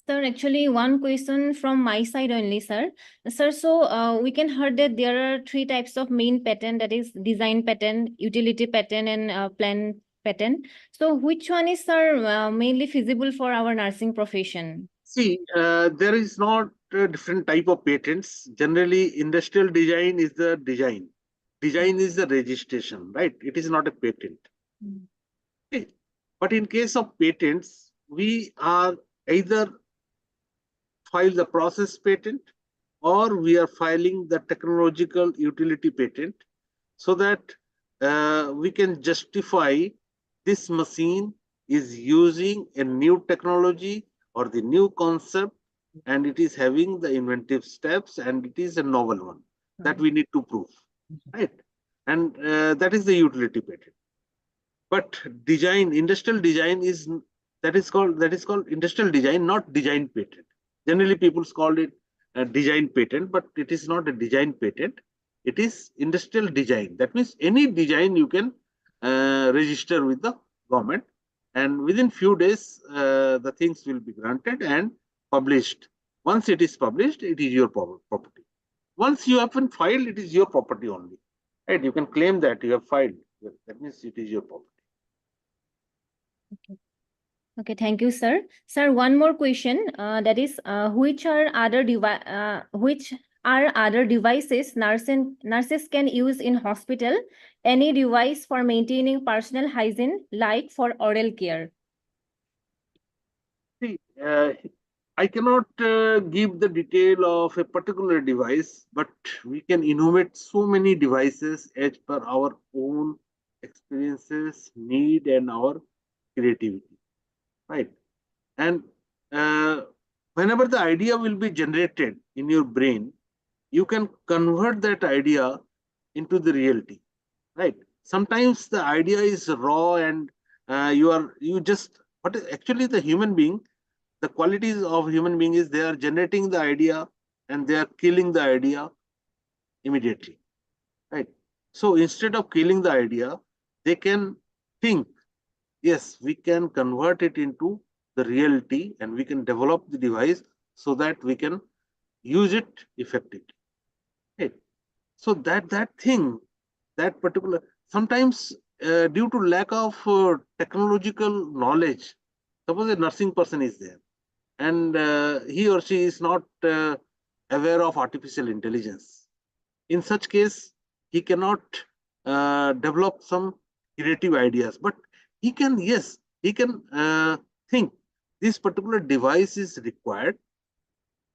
Sir, actually, one question from my side only, sir. Sir, so we can heard that there are three types of main patent, that is design patent, utility patent, and plan patent. So which one is, sir, mainly feasible for our nursing profession? See, there is not a different type of patents. Generally, industrial design is the design. Design is the registration, right? It is not a patent. Okay. But in case of patents, we are either file the process patent or we are filing the technological utility patent, so that we can justify this machine is using a new technology or the new concept, and it is having the inventive steps, and it is a novel one that we need to prove, right? And that is the utility patent. But design, industrial design is called industrial design, not design patent. Generally, people call it a design patent, but it is not a design patent. It is industrial design. That means any design you can register with the government, and within few days the things will be granted and published. Once it is published, it is your property. Once you have been filed, it is your property only. Right? You can claim that you have filed. That means it is your property. Okay, thank you, sir. Sir, one more question. That is, which are other devices nurses can use in hospital? Any device for maintaining personal hygiene, like for oral care? See, I cannot give the detail of a particular device, but we can innovate so many devices as per our own experiences, need, and our creativity. Right. And whenever the idea will be generated in your brain, you can convert that idea into the reality. Right. Sometimes the idea is raw, and but actually the human being, the qualities of human being is they are generating the idea and they are killing the idea immediately. Right. So instead of killing the idea, they can think, yes, we can convert it into the reality and we can develop the device so that we can use it effectively. Right. So that particular, sometimes due to lack of technological knowledge, suppose a nursing person is there and he or she is not aware of artificial intelligence. In such case, he cannot develop some creative ideas, but he can think this particular device is required,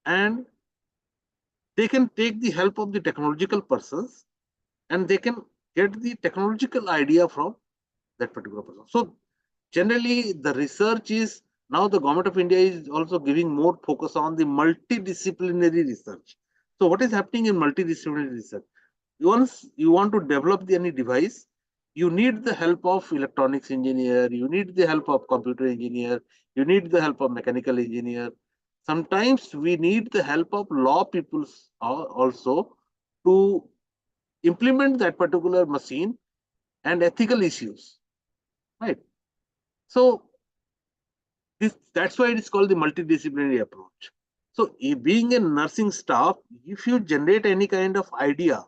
and they can take the help of the technological persons and they can get the technological idea from that particular person. So generally the research is, now the government of India is also giving more focus on the multidisciplinary research. So what is happening in multidisciplinary research? Once you want to develop any device, you need the help of electronics engineer, you need the help of computer engineer, you need the help of mechanical engineer. Sometimes we need the help of law people also to implement that particular machine and ethical issues, right? So that's why it is called the multidisciplinary approach. So being a nursing staff, if you generate any kind of idea,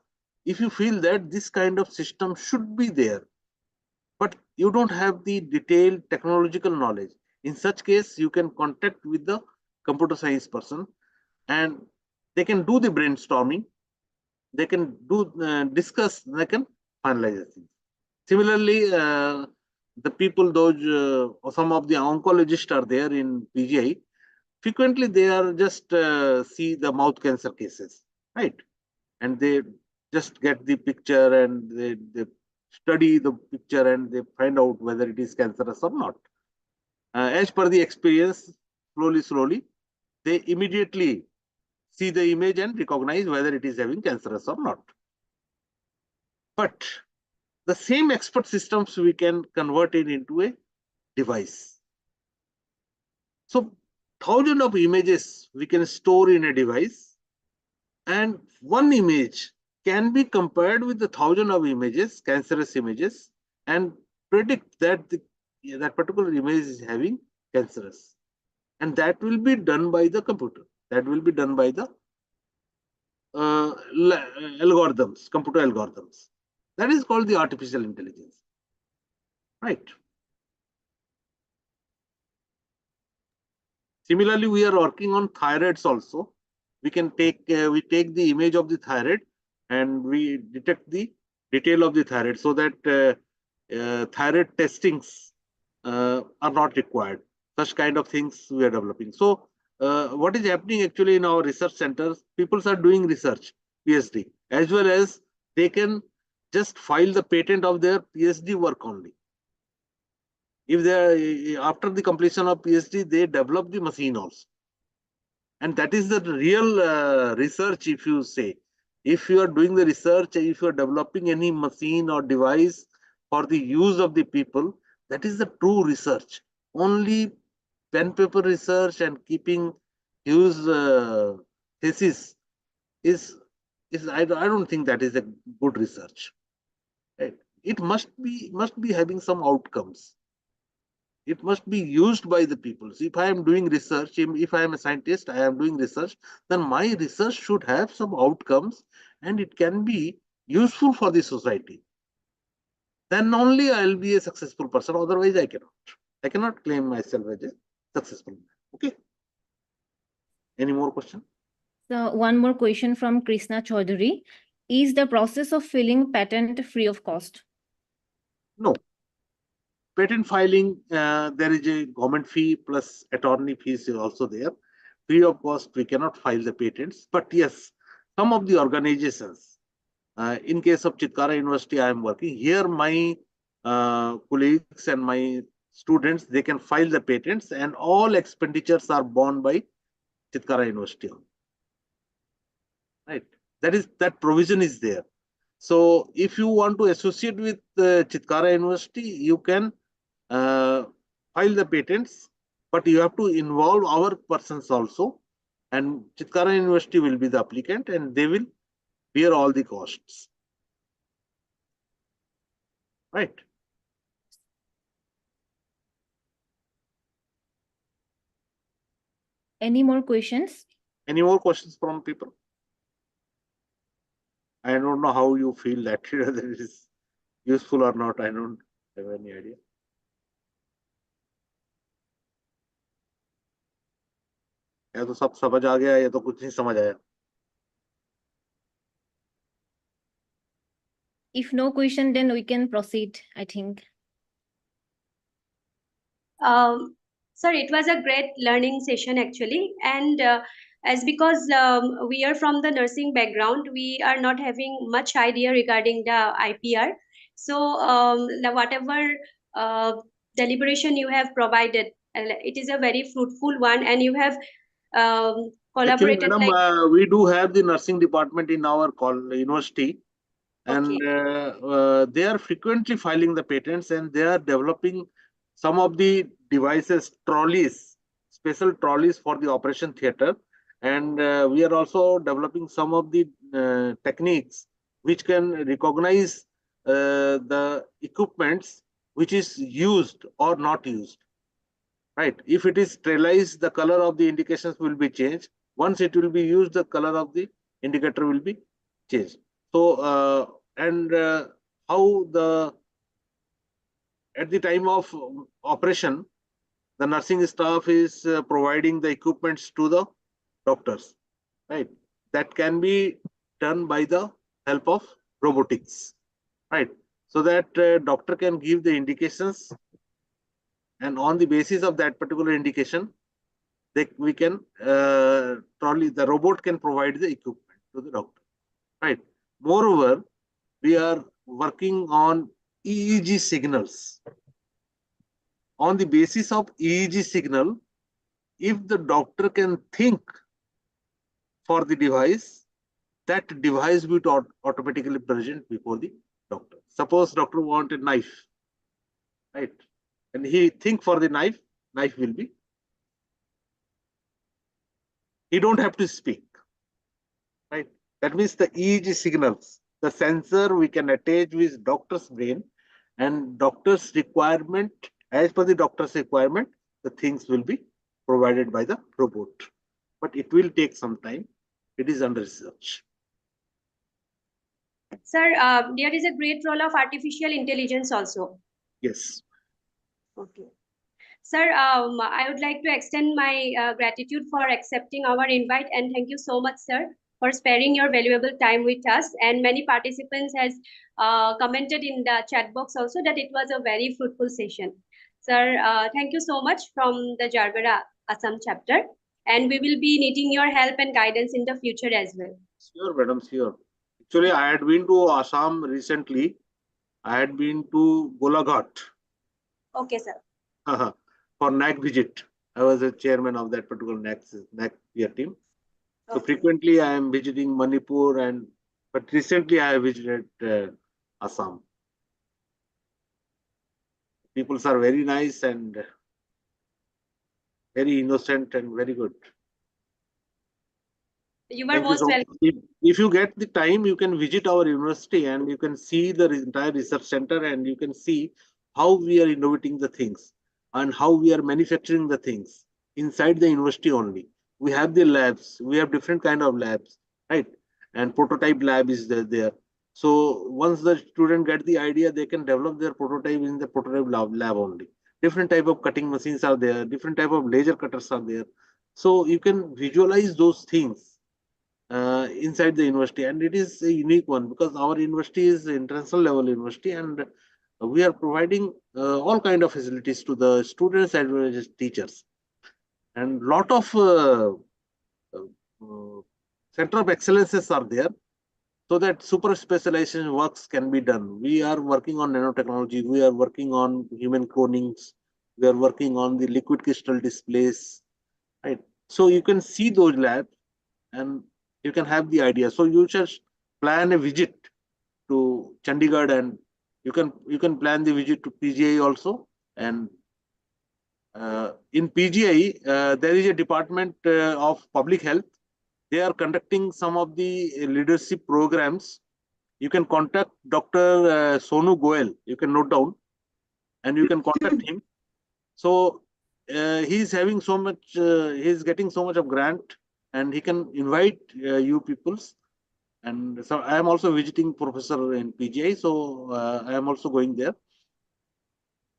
if you feel that this kind of system should be there, but you don't have the detailed technological knowledge, in such case, you can contact with the computer science person and they can do the brainstorming, they can discuss, they can finalize things. Similarly, the people, some of the oncologists are there in PGI. frequently they are just see the mouth cancer cases, right? And they just get the picture and they study the picture and they find out whether it is cancerous or not. As per the experience, slowly, they immediately see the image and recognize whether it is having cancerous or not. But the same expert systems we can convert it into a device. So thousands of images we can store in a device, and one image can be compared with the thousand of images, cancerous images, and predict that that particular image is having cancerous. And that will be done by the computer. That will be done by the algorithms, computer algorithms. That is called the artificial intelligence, right? Similarly, we are working on thyroids also. We can take the image of the thyroid and we detect the detail of the thyroid, so that thyroid testings are not required. Such kind of things we are developing. So what is happening actually in our research centers, people are doing research, PhD, as well as they can just file the patent of their PhD work only. If they are, after the completion of PhD, they develop the machine also. And that is the real research, if you say. If you are doing the research, if you are developing any machine or device for the use of the people, that is the true research. Only pen paper research and keeping huge thesis is I don't think that is a good research. Right? It must be having some outcomes. It must be used by the people. So if I am doing research, if I am a scientist, I am doing research, then my research should have some outcomes and it can be useful for the society. Then only I will be a successful person. Otherwise, I cannot. I cannot claim myself as a successful man. Okay. Any more questions? So one more question from Krishna Chaudhary. Is the process of filing patent free of cost? No. Patent filing, there is a government fee plus attorney fees is also there. Free of cost, we cannot file the patents. But yes, some of the organizations, in case of Chitkara University, I am working here. My colleagues and my students, they can file the patents, and all expenditures are borne by Chitkara University. Right? That provision is there. So if you want to associate with Chitkara University, you can file the patents, but you have to involve our persons also, and Chitkara University will be the applicant and they will bear all the costs. Right. Any more questions? Any more questions from people? I don't know how you feel that, whether it is useful or not. I don't have any idea. या तो सब समझ आ गया या तो कुछ नहीं समझ आया. If no question, then we can proceed, I think. Sir, it was a great learning session actually, and as because we are from the nursing background, we are not having much idea regarding the IPR. So whatever deliberation you have provided, it is a very fruitful one, and you have collaborated. Actually, madam, we do have the nursing department in our university, and they are frequently filing the patents, and they are developing some of the devices, trolleys, special trolleys for the operation theater. And we are also developing some of the techniques which can recognize the equipments which is used or not used. Right. If it is sterilized, the color of the indications will be changed. Once it will be used, the color of the indicator will be changed. So, how at the time of operation, the nursing staff is providing the equipments to the doctors, right? That can be done by the help of robotics, right? So that doctor can give the indications, and on the basis of that particular indication, we can the robot can provide the equipment to the doctor, right? Moreover, we are working on EEG signals. On the basis of EEG signal, if the doctor can think for the device, that device will automatically present before the doctor. Suppose doctor want a knife, right? And he think for the knife will be. He don't have to speak, right? That means the EEG signals, the sensor we can attach with doctor's brain, and doctor's requirement, as per the doctor's requirement, the things will be provided by the robot. But it will take some time. It is under research. Sir, there is a great role of artificial intelligence also. Yes. Okay. Sir, I would like to extend my gratitude for accepting our invite, and thank you so much, sir, for sparing your valuable time with us. And many participants has commented in the chat box also that it was a very fruitful session. Sir, thank you so much from the Jargara Assam chapter, and we will be needing your help and guidance in the future as well. Sure, madam, sure. Actually, I had been to Assam recently. I had been to Golaghat. Okay, sir. For NAC visit. I was a chairman of that particular NAC year team. So Okay. frequently I am visiting Manipur, but recently I visited Assam. People are very nice and very innocent and very good. You were Thank you most so much. welcome. If you get the time, you can visit our university and you can see the entire research center, and you can see how we are innovating the things and how we are manufacturing the things inside the university only. We have the labs, we have different kind of labs, right? And prototype lab is there. So once the student get the idea, they can develop their prototype in the prototype lab only. Different type of cutting machines are there, different type of laser cutters are there. So you can visualize those things inside the university, and it is a unique one because our university is international level university, and we are providing all kind of facilities to the students as well as teachers, and lot of center of excellences are there, so that super specialization works can be done. We are working on nanotechnology, we are working on human clonings, we are working on the liquid crystal displays, right? So you can see those labs and you can have the idea. So you just plan a visit to Chandigarh, and you can plan the visit to PGI also. And in PGI, there is a department of public health. They are conducting some of the leadership programs. You can contact Dr. Sonu Goel. You can note down, and you can contact him. So he's having so much. He's getting so much of grant, and he can invite you peoples. And so I am also visiting professor in PGI, so I am also going there.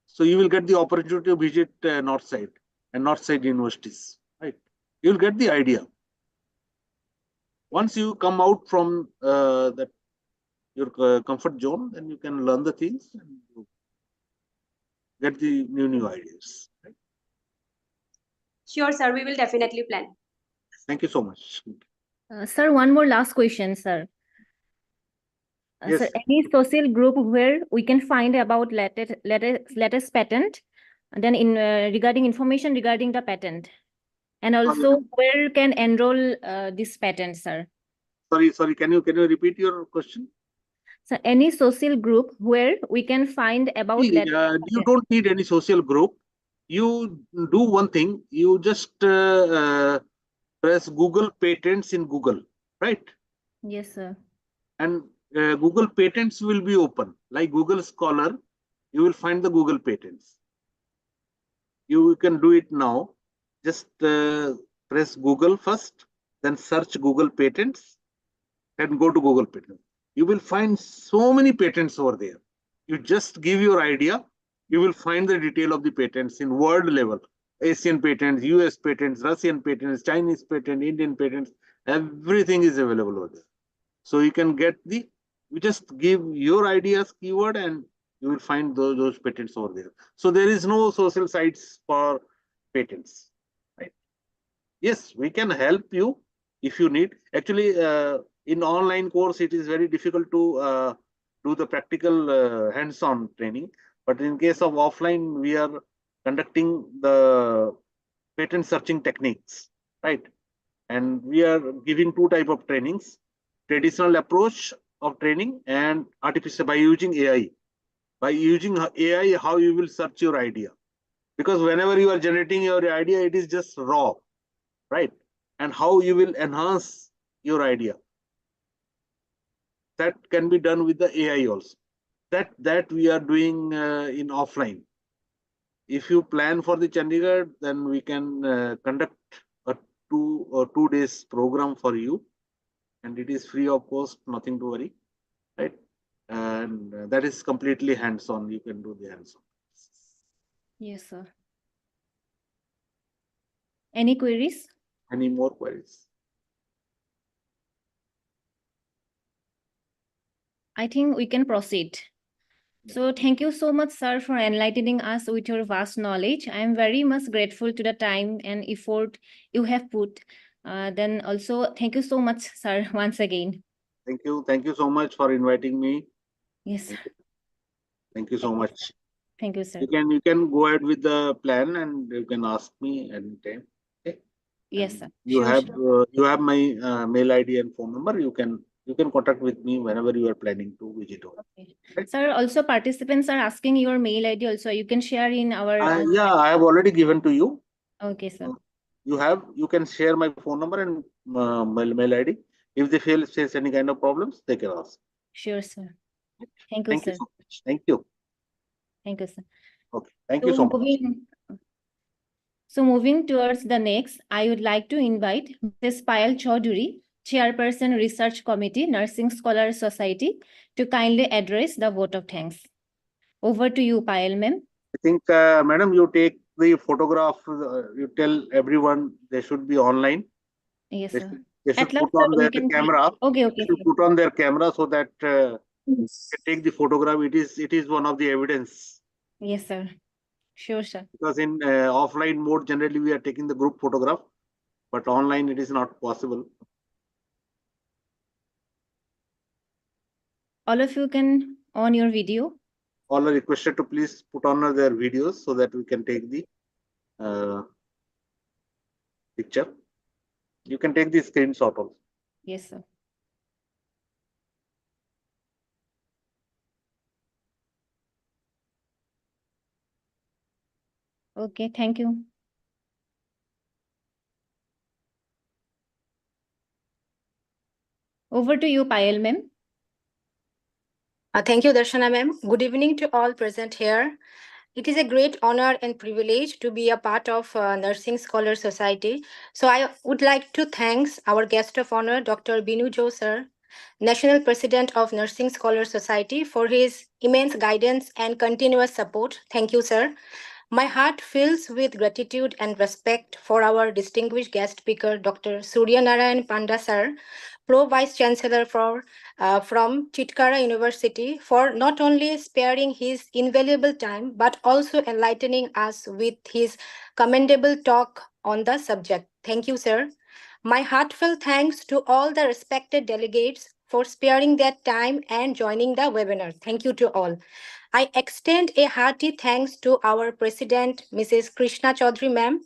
So you will get the opportunity to visit north side and north side universities, right? You will get the idea. Once you come out from that your comfort zone, then you can learn the things and you get the new ideas. Right? Sure, sir. We will definitely plan. Thank you so much. Sir, one more last question, sir. Yes. Sir, any social group where we can find about latest patent, and then in regarding information regarding the patent, and also where can enroll this patent, sir? Sorry. Can you repeat your question? So any social group where we can find about you don't need any social group. You do one thing. You just press Google patents in Google, right? Yes, sir. And Google patents will be open. Like Google Scholar, you will find the Google patents. You can do it now. Just press Google first, then search Google patents, and go to Google patents. You will find so many patents over there. You just give your idea, you will find the detail of the patents in world level. Asian patents, US patents, Russian patents, Chinese patents, Indian patents, everything is available over there. So you can get you just give your ideas keyword and you will find those patents over there. So there is no social sites for patents, right? Yes, we can help you if you need. Actually, in online course, it is very difficult to do the practical hands-on training. But in case of offline, we are conducting the patent searching techniques, right? And we are giving two type of trainings: traditional approach of training and artificial by using AI. By using AI, how you will search your idea, because whenever you are generating your idea, it is just raw, right? And how you will enhance your idea, that can be done with the AI also. That we are doing in offline. If you plan for the Chandigarh, then we can conduct a 2 days program for you, and it is free of cost, nothing to worry, right? And that is completely hands-on. You can do the hands-on. Yes, sir. Any queries? Any more queries? I think we can proceed. So thank you so much, sir, for enlightening us with your vast knowledge. I am very much grateful to the time and effort you have put. Then also, thank you so much, sir, once again. Thank you. Thank you so much for inviting me. Yes, Thank you so much. thank you, sir. You can go ahead with the plan and you can ask me anytime. Okay. Yes, And sir. you have my mail ID and phone number. You can contact with me whenever you are planning to visit over. Okay. Right. Sir, also participants are asking your mail ID also. You can share in our. Yeah, I have already given to you. Okay, sir. You can share my phone number and mail ID. If they face any kind of problems, they can ask. Sure, sir. Thank you, Thank you sir. so much. Thank you. Thank you, sir. Okay. Thank you so much. So moving towards the next, I would like to invite Ms. Payal Chaudhary, Chairperson Research Committee, Nursing Scholars Society, to kindly address the vote of thanks. Over to you, Payal ma'am. I think, madam, you take the photograph. You tell everyone they should be online. Yes, They sir. should, they should At last, put on sir, we their can camera. Okay, They okay. should put on their camera so that they take the photograph. It is one of the evidence. Yes, sir. Sure, sir. Because in offline mode, generally we are taking the group photograph, but online it is not possible. All of you can on your video. All are requested to please put on their videos so that we can take the picture. You can take the screenshot also. Yes, sir. Okay, thank you. Over to you, Payal ma'am. Thank you, Darshana ma'am. Good evening to all present here. It is a great honor and privilege to be a part of Nursing Scholar Society. So I would like to thank our guest of honor, Dr. Binu Jo sir, National President of Nursing Scholar Society, for his immense guidance and continuous support. Thank you, sir. My heart fills with gratitude and respect for our distinguished guest speaker, Dr. Surya Narayan Panda sir, Pro Vice Chancellor from Chitkara University, for not only sparing his invaluable time but also enlightening us with his commendable talk on the subject. Thank you, sir. My heartfelt thanks to all the respected delegates for sparing their time and joining the webinar. Thank you to all. I extend a hearty thanks to our President, Mrs. Krishna Chaudhary ma'am,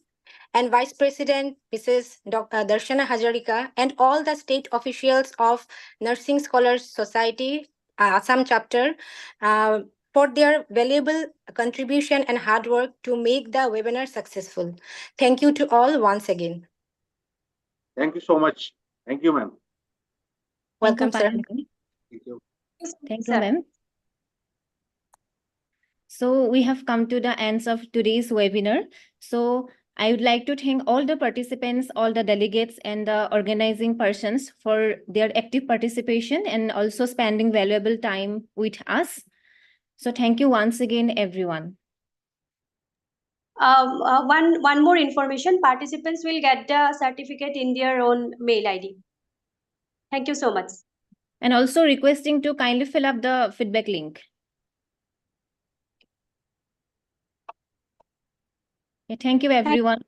and Vice President, Mrs. Darshana Hazarika, and all the state officials of Nursing Scholars Society, Assam chapter, for their valuable contribution and hard work to make the webinar successful. Thank you to all once again. Thank you so much. Thank you, ma'am. Welcome, sir. Payal ma'am. Thank you. Thank you, ma'am. So we have come to the ends of today's webinar. So I would like to thank all the participants, all the delegates and the organizing persons for their active participation and also spending valuable time with us. So thank you once again, everyone. One more information, participants will get the certificate in their own mail ID. Thank you so much. And also requesting to kindly fill up the feedback link. Okay, thank you, everyone.